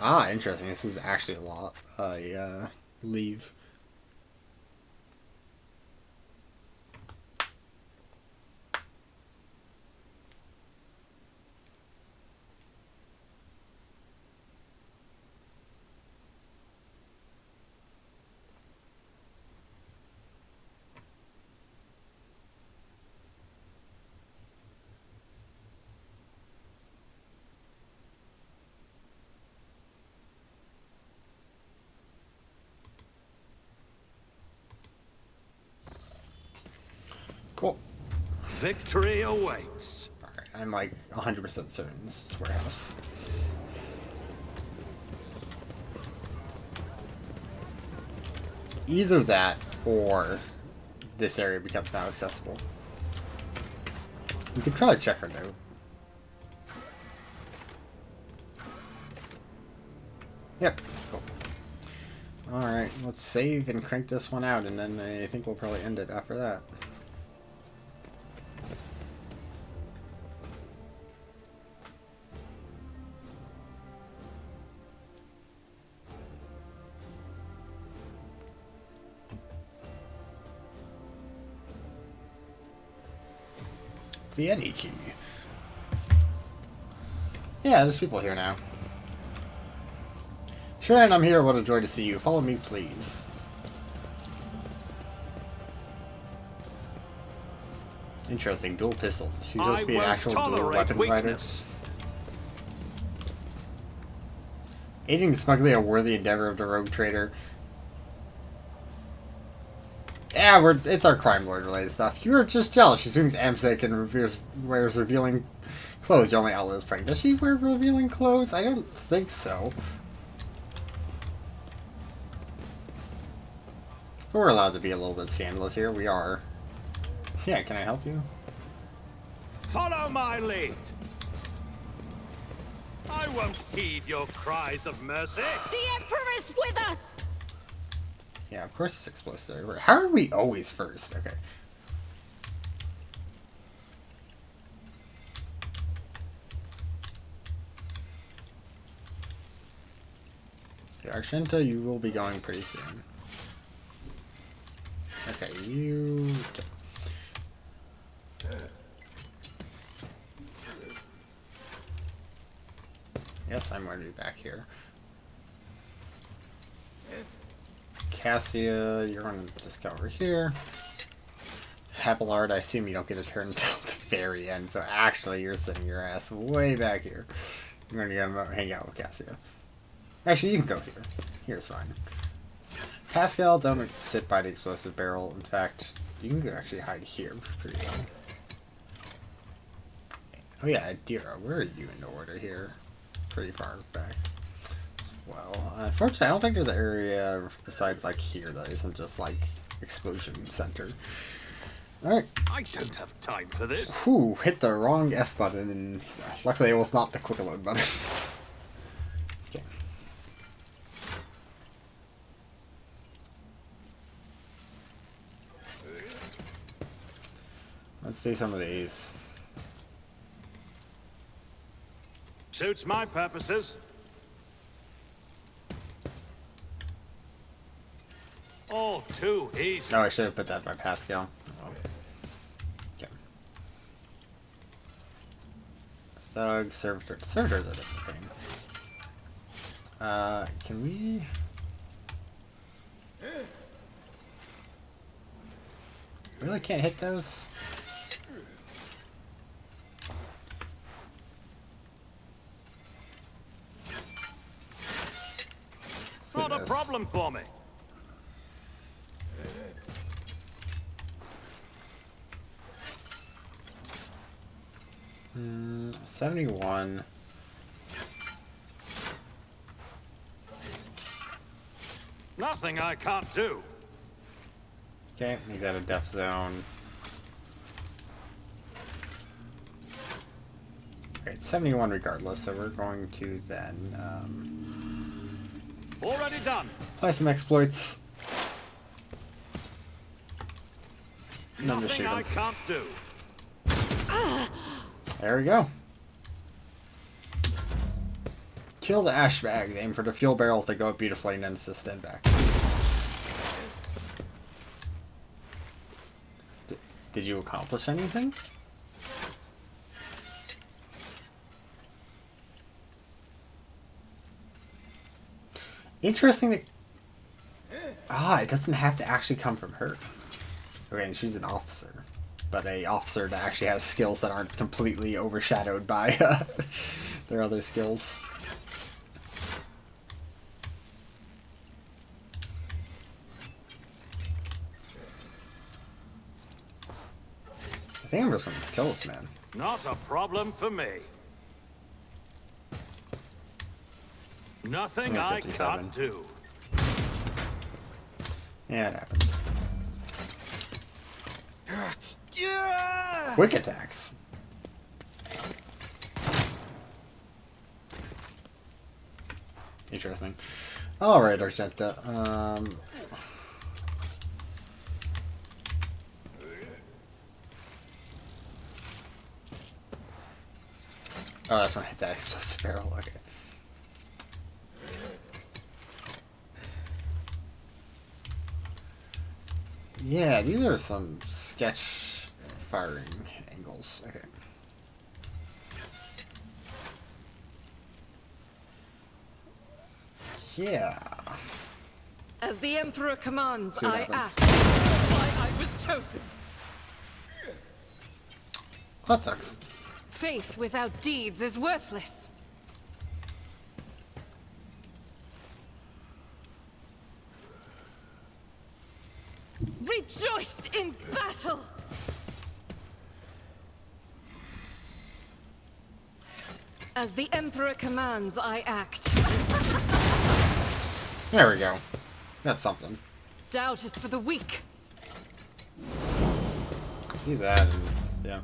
Ah, interesting. This is actually a lot. Leave. Cool. Victory awaits. Alright, I'm like 100% certain this is warehouse. either that or this area becomes now accessible. We could probably check her note. Yep, cool. Alright, let's save and crank this one out, and then I think we'll probably end it after that. The Eddie key. Yeah, there's people here now. Sure, and I'm here. What a joy to see you. Follow me, please. Interesting. Dual pistols. She's supposed to be an actual dual weapon fighter. Aiding smugly a worthy endeavor of the rogue trader. Yeah, it's our crime lord related stuff. You were just jealous. She swings amsic and wears revealing clothes. Your only outlet is prank. Does she wear revealing clothes? I don't think so. But we're allowed to be a little bit scandalous here. We are. Yeah, can I help you? Follow my lead. I won't heed your cries of mercy. The Emperor is with us! Yeah, of course it's explosive. How are we always first? Okay. Okay, Argenta, you will be going pretty soon. Okay, you... Yes, I'm going to be back here. Cassia, you're going to just go over here. Abelard, I assume you don't get a turn until the very end, so actually you're sitting your ass way back here. I'm going to go hang out with Cassia. Actually, you can go here. Here's fine. Pascal, don't sit by the explosive barrel. In fact, you can go actually hide here pretty well. Oh yeah, Adira, where are you in order here? Pretty far back. Well, unfortunately, I don't think there's an area besides like here that isn't just like explosion center. Alright. I don't have time for this. Whew, hit the wrong F button, and luckily it was not the quick load button. Okay. Let's do some of these. Suits my purposes. All too easy. Oh, I should have put that by Pascal. Oh. Okay. Thug, servitor. Servitors are different thing. Can we... Really can't hit those? Not a problem for me. Hmm, 71. Nothing I can't do. Okay, we got a death zone. Okay, it's 71 regardless, so we're going to then Already done. apply some exploits. And then just Nothing shoot I him. can't do. There we go. Kill the ash bags. Aim for the fuel barrels that go up beautifully and then just stand back. Did you accomplish anything? Interesting that... Ah, it doesn't have to actually come from her. Okay, and she's an officer. But a officer that actually has skills that aren't completely overshadowed by their other skills. I think I'm just going to kill this man. Not a problem for me. Nothing I 57. can't do. Yeah, it happens. Quick attacks. Interesting. Alright, Argenta. Oh, that's when I hit that explosive barrel. Okay. Yeah, these are some sketch firing angles. Okay. Yeah. As the Emperor commands, See what I happens. act. Why I was chosen. That sucks. Faith without deeds is worthless. Rejoice in battle! As the Emperor commands, I act. There we go. That's something. Doubt is for the weak. Do that and yeah.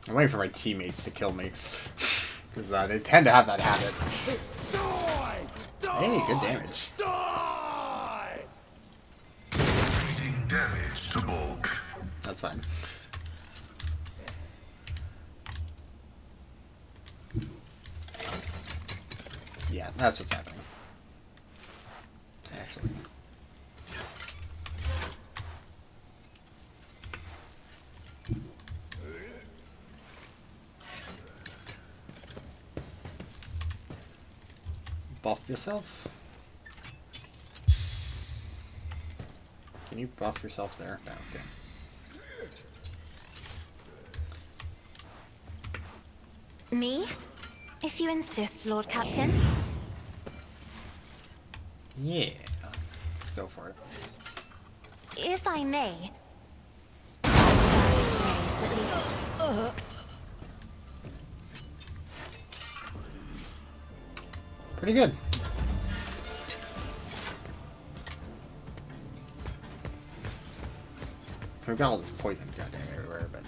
I'm waiting for my teammates to kill me. Because they tend to have that habit. Hey, good damage. Reading damage to bulk. That's fine. Yeah, that's what's happening. Actually. Buff yourself? Can you buff yourself there? No, okay. Me? If you insist, Lord Captain. Yeah. Let's go for it. If I may. Grace, at least. Pretty good. We've got all this poison goddamn everywhere, but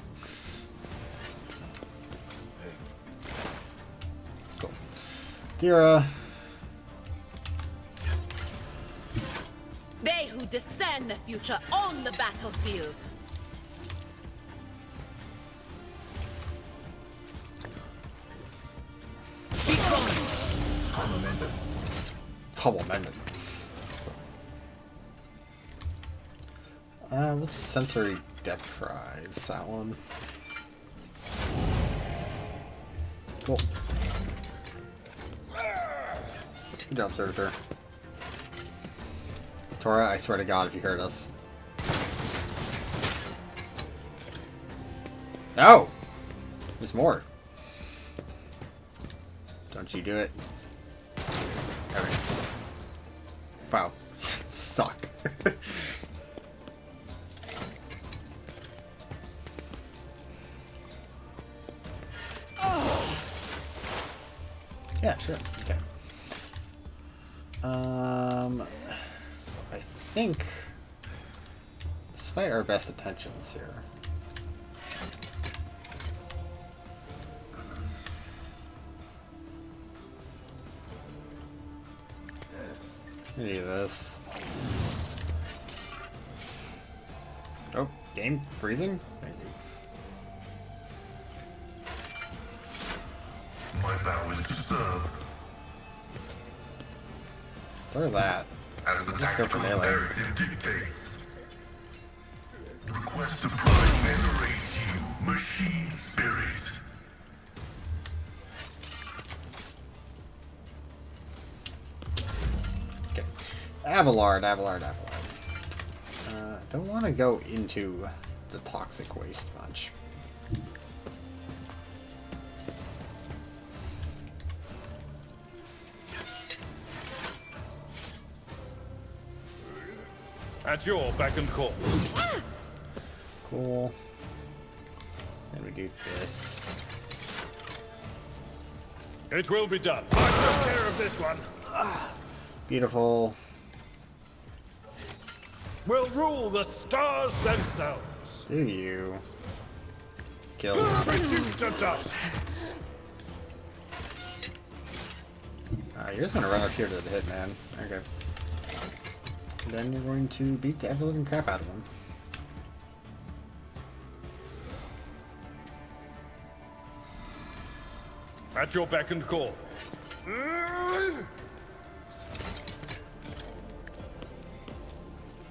cool. Dira. They who discern the future own the battlefield. Hubble amendment. What's sensory deprive? That one. Cool. Good job, Servitor. Tora, I swear to God, if you heard us. No! There's more. Don't you do it. Okay. Wow. Suck. Yeah, sure. Okay. So I think, despite our best intentions here, I'm gonna do this. Oh, game freezing? Thank you. My vow is to serve. Throw that. As the Let's go for tactical melee. narrative dictates. Request to prime and erase you, machine spirit. Okay. Abelard. Don't want to go into the toxic waste much. At your beck and call. Cool. Then we do this. It will be done. I took care of this one. Beautiful. We'll rule the stars themselves. Do you? Kill. Reduced to dust. You're just gonna run up here to the hitman. Okay. Then you're going to beat the ever-living crap out of him. At your beck and call.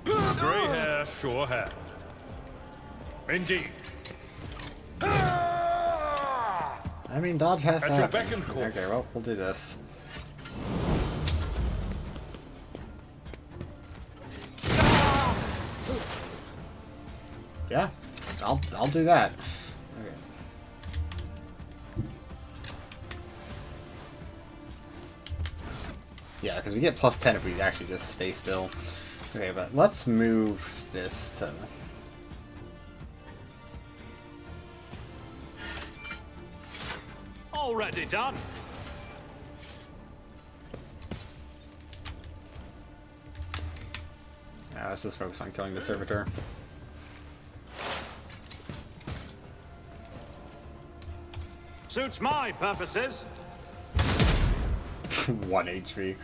Grey hair, sure hand. Indeed. I mean, dodge has to At your happen. beck and call. Okay, well, we'll do this. Yeah, I'll do that. Okay. Yeah, because we get plus 10 if we actually just stay still. Okay, but let's move this to... Already done. Yeah, let's just focus on killing the servitor. Suits my purposes. 1 HP.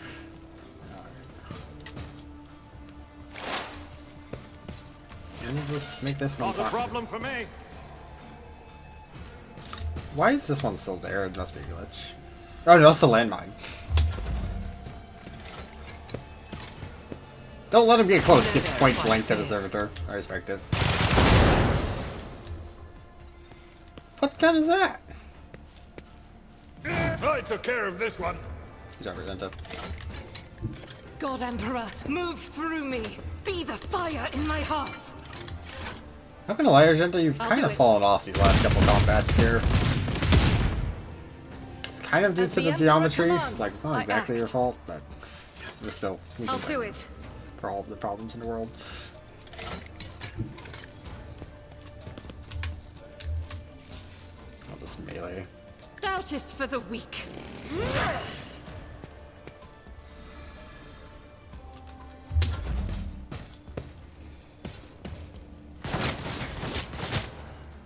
And we'll just make this one Not a talk. problem for me. Why is this one still there? It must be a glitch. Oh no, it's a landmine. Don't let him get close. Get point blank to the servitor. I respect it. What gun is that? I took care of this one. Good job, Regenta. God, Emperor, move through me. Be the fire in my heart. Not gonna lie, Regenta, you've kind of fallen off these last couple combats here. It's kind of due As to the the Emperor geometry. commands, Like, it's not I exactly your act. fault, but we're still... we can I'll do blame it. for all of the problems in the world. I'll just melee. Doubt is for the weak.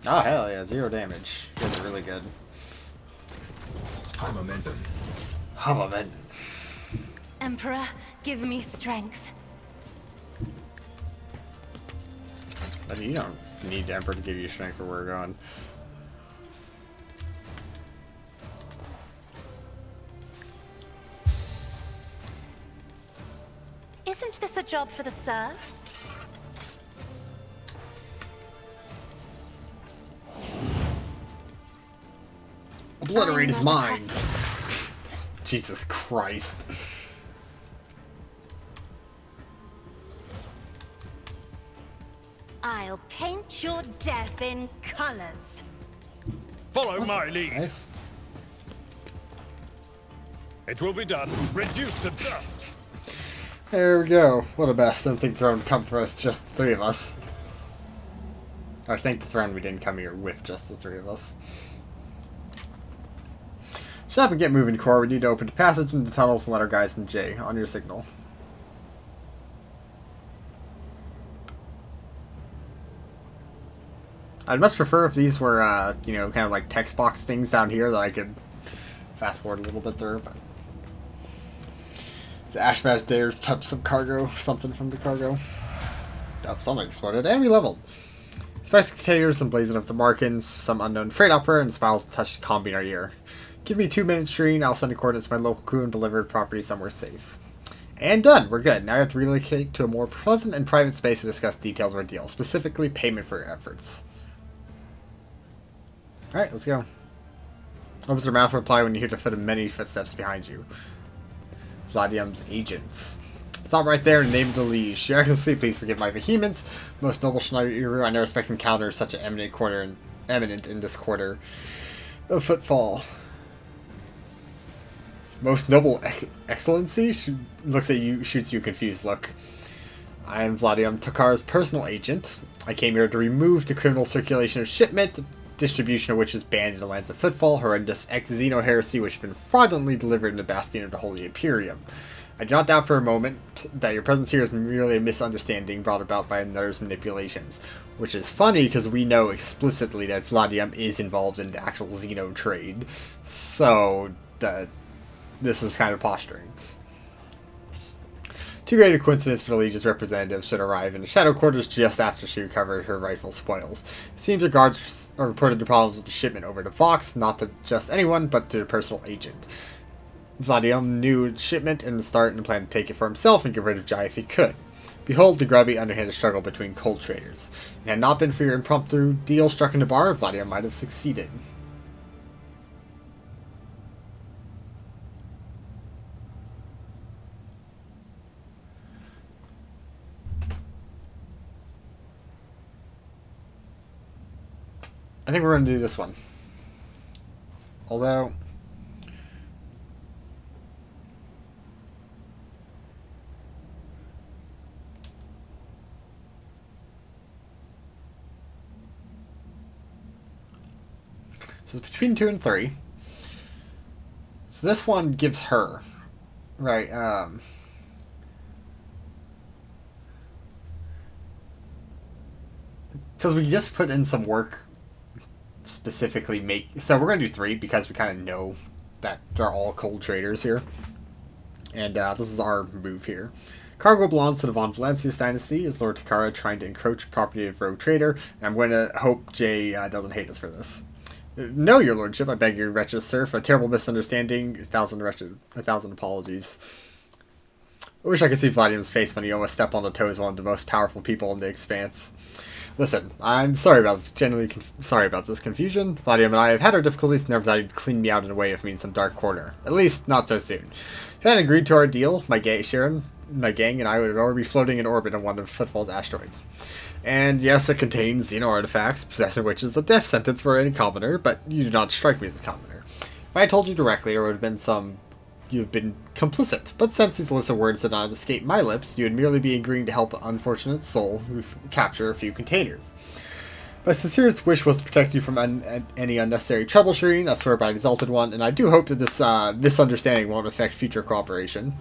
Oh, hell yeah, 0 damage. You guys are really good. High momentum. Oh, man. Emperor, give me strength. But you don't need the Emperor to give you strength for where we're going. Isn't this a job for the serfs? Obliterate his I'm not mind! accustomed. Jesus Christ. I'll paint your death in colors. Follow my lead. Nice. It will be done. Reduced to dust. There we go. What a best. Didn't think the throne would come for us, just the 3 of us. Or thank the throne we didn't come here with just the 3 of us. Shut up and get moving, Core. We need to open the passage into the tunnels and let our guys in J on your signal. I'd much prefer if these were, you know, kind of like text box things down here that I could fast forward a little bit through, but... The Ashbash dare touch some cargo, something from the cargo. Oh, something exploded, and we leveled. Spice containers, some blazing up the Markins, some unknown freight opera, and smiles touched combi in our ear. Give me 2 minutes, Shreen. I'll send a coordinates to my local crew and deliver property somewhere safe. And done. We're good. Now I have to relocate to a more pleasant and private space to discuss details of our deal, specifically payment for your efforts. Alright, let's go. Opens her mouth to reply when you hear the foot of many footsteps behind you. Vladium's agents. Stop right there and name the liege. Your Excellency, please forgive my vehemence. Most noble Schneider, I never expect to encounter such an eminent in this quarter of footfall. Most noble excellency? She looks at you, shoots you a confused look. I am Vladium Tokar's personal agent. I came here to remove the criminal circulation of shipment, distribution of which is banned in the lands of Footfall, horrendous ex-Xeno heresy which has been fraudulently delivered in the Bastion of the Holy Imperium. I do not doubt for a moment that your presence here is merely a misunderstanding brought about by another's manipulations. Which is funny, because we know explicitly that Vladium is involved in the actual Xeno trade. So, this is kind of posturing. Too great a coincidence for the Legion's representative should arrive in the Shadow Quarters just after she recovered her rightful spoils. It seems the guards reported the problems with the shipment over to Vox, not to just anyone, but to the personal agent. Vladium knew the shipment in the start and planned to take it for himself and get rid of Jai if he could. Behold the grubby, underhanded struggle between cold traders. It had not been for your impromptu deal struck in the bar, Vladium might have succeeded. I think we're going to do this one. Although... So it's between 2 and 3. So this one gives her, right, because we just put in some work specifically so we're going to do 3 because we kind of know that they're all cold traders here. And this is our move here. Cargo belongs to the Von Valancius dynasty. Is Lord Takara trying to encroach property of Rogue Trader? And I'm going to hope Jay doesn't hate us for this. No, your lordship, I beg your wretched serf. A terrible misunderstanding. A thousand apologies. I wish I could see Vladium's face when he almost stepped on the toes of one of the most powerful people in the Expanse. Listen, I'm sorry about this. Genuinely sorry about this confusion. Vladium and I have had our difficulties. Never thought he'd clean me out in a way of me in some dark corner. At least, not so soon. If he hadn't agreed to our deal, my gang and I would already be floating in orbit on one of Footfall's asteroids. And yes, it contains Xeno artifacts, possessing which is a death sentence for any commoner, but you do not strike me as a commoner. If I had told you directly, there would have been you've been complicit, but since these illicit words did not escape my lips, you would merely be agreeing to help an unfortunate soul capture a few containers. My sincerest wish was to protect you from any unnecessary troubleshooting, I swear by the Exalted One, and I do hope that this misunderstanding won't affect future cooperation.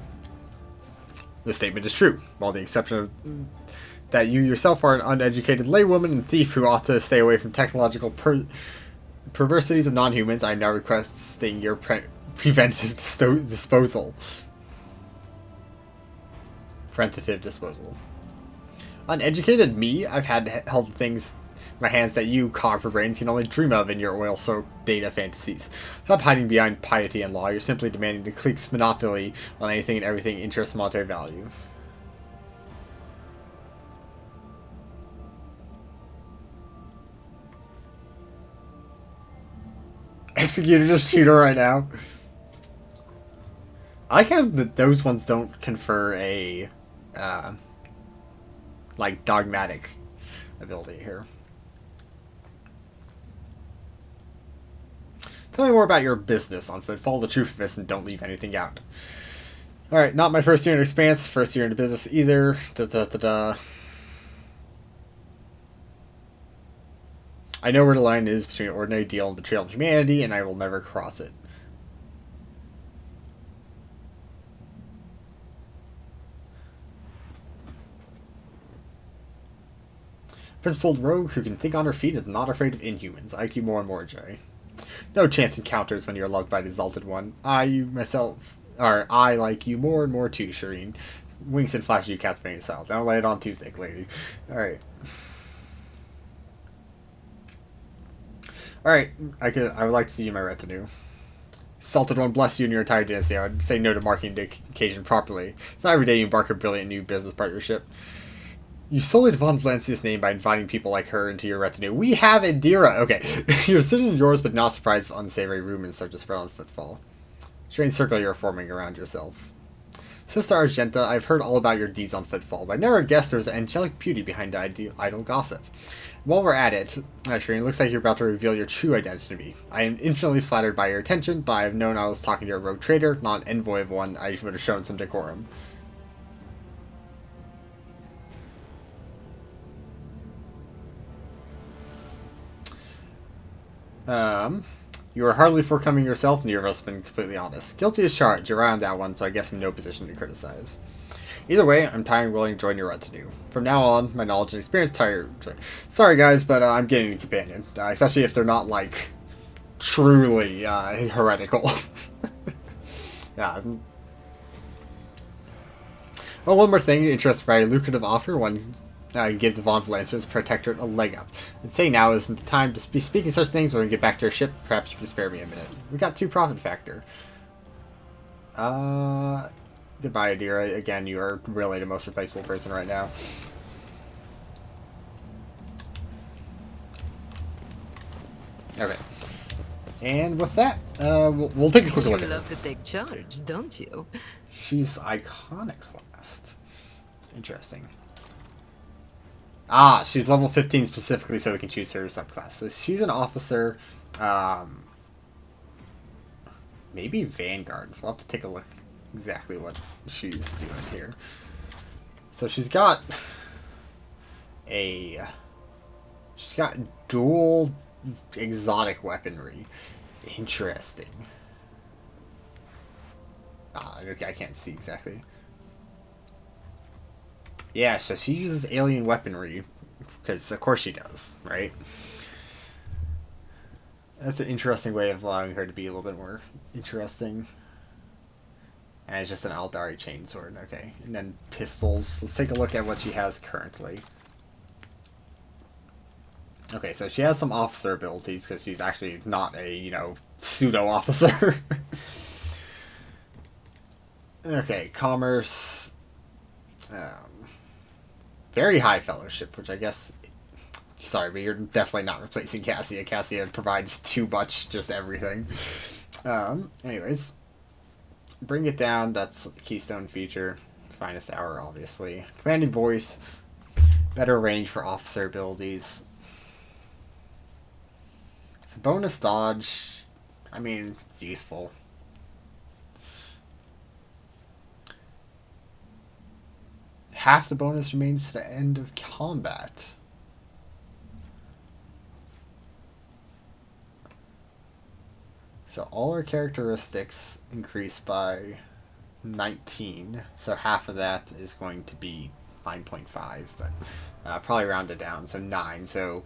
This statement is true, while the exception of that you yourself are an uneducated laywoman and thief who ought to stay away from technological perversities of non-humans. I am now requesting your preventive disposal. Preventative disposal. Uneducated me? I've held things in my hands that you, cog for brains, can only dream of in your oil-soaked data fantasies. Stop hiding behind piety and law. You're simply demanding the clique's monopoly on anything and everything interest monetary value. Executed a shooter right now. I like how those ones don't confer a like dogmatic ability here. Tell me more about your business on foot. Follow the truth of this and don't leave anything out. Alright, not my first year in Expanse, first year in the business either. I know where the line is between an ordinary deal and betrayal of humanity, and I will never cross it. Principled rogue who can think on her feet is not afraid of inhumans. I like you more and more, Jerry. No chance encounters when you're loved by the Exalted One. I like you more and more too, Shireen. Winks and flashes you captivating style. Don't lay it on too thick, lady. Alright. Alright, I would like to see you in my retinue. Exalted One bless you and your entire dynasty. I would say no to marking the occasion properly. It's not every day you embark a brilliant new business partnership. You sullied Von Valancius' name by inviting people like her into your retinue. We have Indira! Okay. Your decision is yours, but not surprised if unsavory rumors start to spread on Footfall. Strange circle you're forming around yourself. Sister Argenta, I've heard all about your deeds on Footfall, but I never guessed there was an angelic beauty behind idle gossip. While we're at it, actually, it looks like you're about to reveal your true identity to me. I am infinitely flattered by your attention, but I have known I was talking to a rogue trader, not an envoy of one. I would have shown some decorum. You are hardly forthcoming yourself, neither of us have been completely honest. Guilty as charged. You're right on that one, so I guess I'm in no position to criticize. Either way, I'm tired and willing to join your retinue. From now on, my knowledge and experience tire. Sorry guys, but I'm getting a companion. Especially if they're not, like, truly heretical. Yeah. Oh, one more thing. Interested by a lucrative offer. One give the Von Lancer's protectorate a leg up. And say now isn't the time to be speaking such things when we get back to our ship. Perhaps you can spare me a minute. We got 2 profit factor. Goodbye, Adira. Again, you are really the most replaceable person right now. Okay. And with that, we'll take a quick look at her. You love to take charge, don't you? She's iconoclast. Interesting. Ah, she's level 15 specifically so we can choose her subclass. So she's an officer. Maybe Vanguard. We'll have to take a look exactly what she's doing here. So she's got dual exotic weaponry. Interesting. Okay, I can't see exactly. Yeah, so she uses alien weaponry, because of course she does, right? That's an interesting way of allowing her to be a little bit more interesting. And it's just an Aldari chainsword, okay. And then pistols. Let's take a look at what she has currently. Okay, so she has some officer abilities, because she's actually not a, pseudo-officer. Okay, commerce. Very high fellowship, which I guess... Sorry, but you're definitely not replacing Cassia. Cassia provides too much, just everything. Anyways. Bring it down, that's the keystone feature. Finest hour, obviously. Commanding voice. Better range for officer abilities. It's a bonus dodge. I mean, it's useful. Half the bonus remains to the end of combat. So all our characteristics increase by 19. So half of that is going to be 9.5, but probably round it down. So 9. So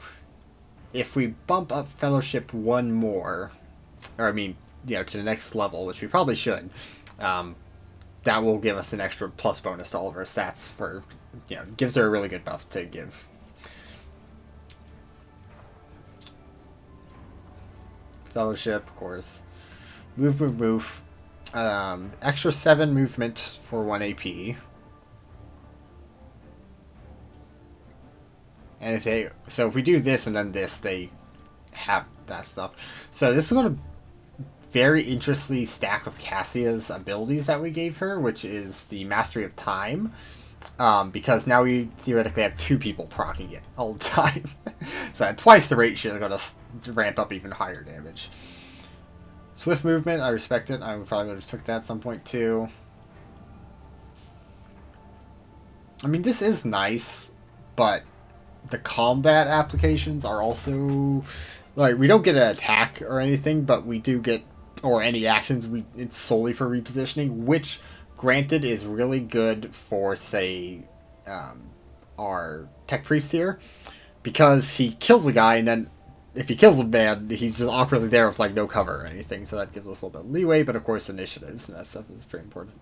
if we bump up fellowship 1 more, or I mean, to the next level, which we probably should, that will give us an extra plus bonus to all of our stats for, gives her a really good buff to give. Fellowship, of course. Move. Extra 7 movement for 1 AP. And if we do this and then this, they have that stuff. So this is going to very interestingly stack with Cassia's abilities that we gave her, which is the Mastery of Time. Because now we theoretically have 2 people proccing it all the time. So at twice the rate, she's going to ramp up even higher damage. Swift movement, I respect it. I probably would have took that at some point too. I mean, this is nice, but the combat applications are also... Like, we don't get an attack or anything, but we do get... Or any actions, it's solely for repositioning, which... Granted, is really good for, say, our Tech Priest here, because he kills the guy, and then if he kills him bad, he's just awkwardly there with, like, no cover or anything, so that gives us a little bit of leeway, but of course initiatives and that stuff is pretty important.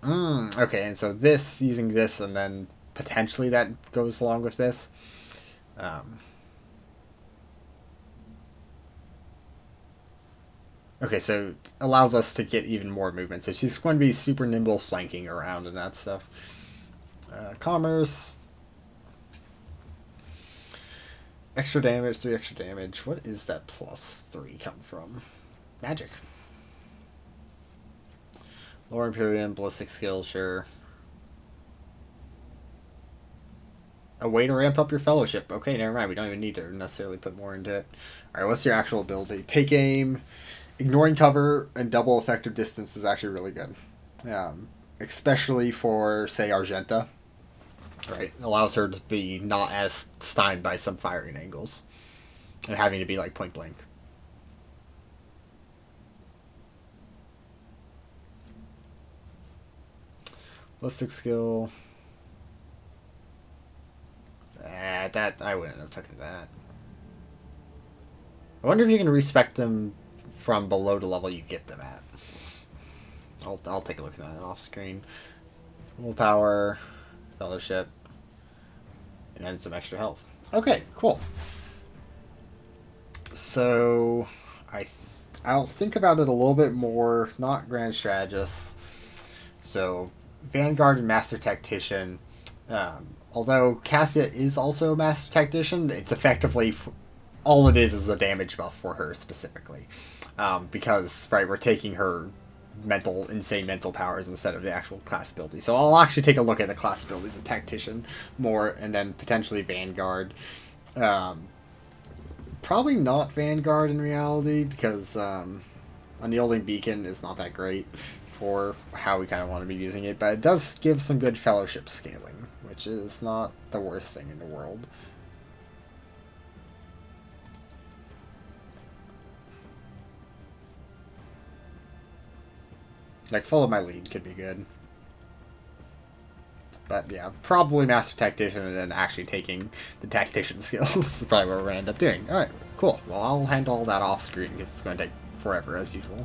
Okay, and so this, using this, and then potentially that goes along with this. Okay, so it allows us to get even more movement. So she's going to be super nimble flanking around and that stuff. Commerce. Extra damage, 3 extra damage. What is that plus 3 come from? Magic. Lower Imperium, ballistic skill, sure. A way to ramp up your fellowship. Okay, never mind. We don't even need to necessarily put more into it. Alright, what's your actual ability? Take aim. Ignoring cover and double effective distance is actually really good. Especially for, say, Argenta. Right? It allows her to be not as stymied by some firing angles. And having to be like point blank. Ballistic skill. That I wouldn't have taken that. I wonder if you can respec them from below the level you get them at. I'll take a look at that off screen. Willpower, fellowship, and then some extra health. Okay, cool. So I'll think about it a little bit more. Not Grand Strategist. So Vanguard and Master Tactician. Although Cassia is also a Master Tactician, it's effectively all it is a damage buff for her specifically, because right, we're taking her insane mental powers instead of the actual class ability. So I'll actually take a look at the class abilities of Tactician more, and then potentially Vanguard. Probably not Vanguard in reality, because Unyielding Beacon is not that great for how we kind of want to be using it, but it does give some good fellowship scaling, which is not the worst thing in the world. Like, follow my lead could be good. But yeah, probably Master Tactician and then actually taking the Tactician skills is probably what we're going to end up doing. Alright, cool. Well, I'll handle all that off screen because it's going to take forever as usual.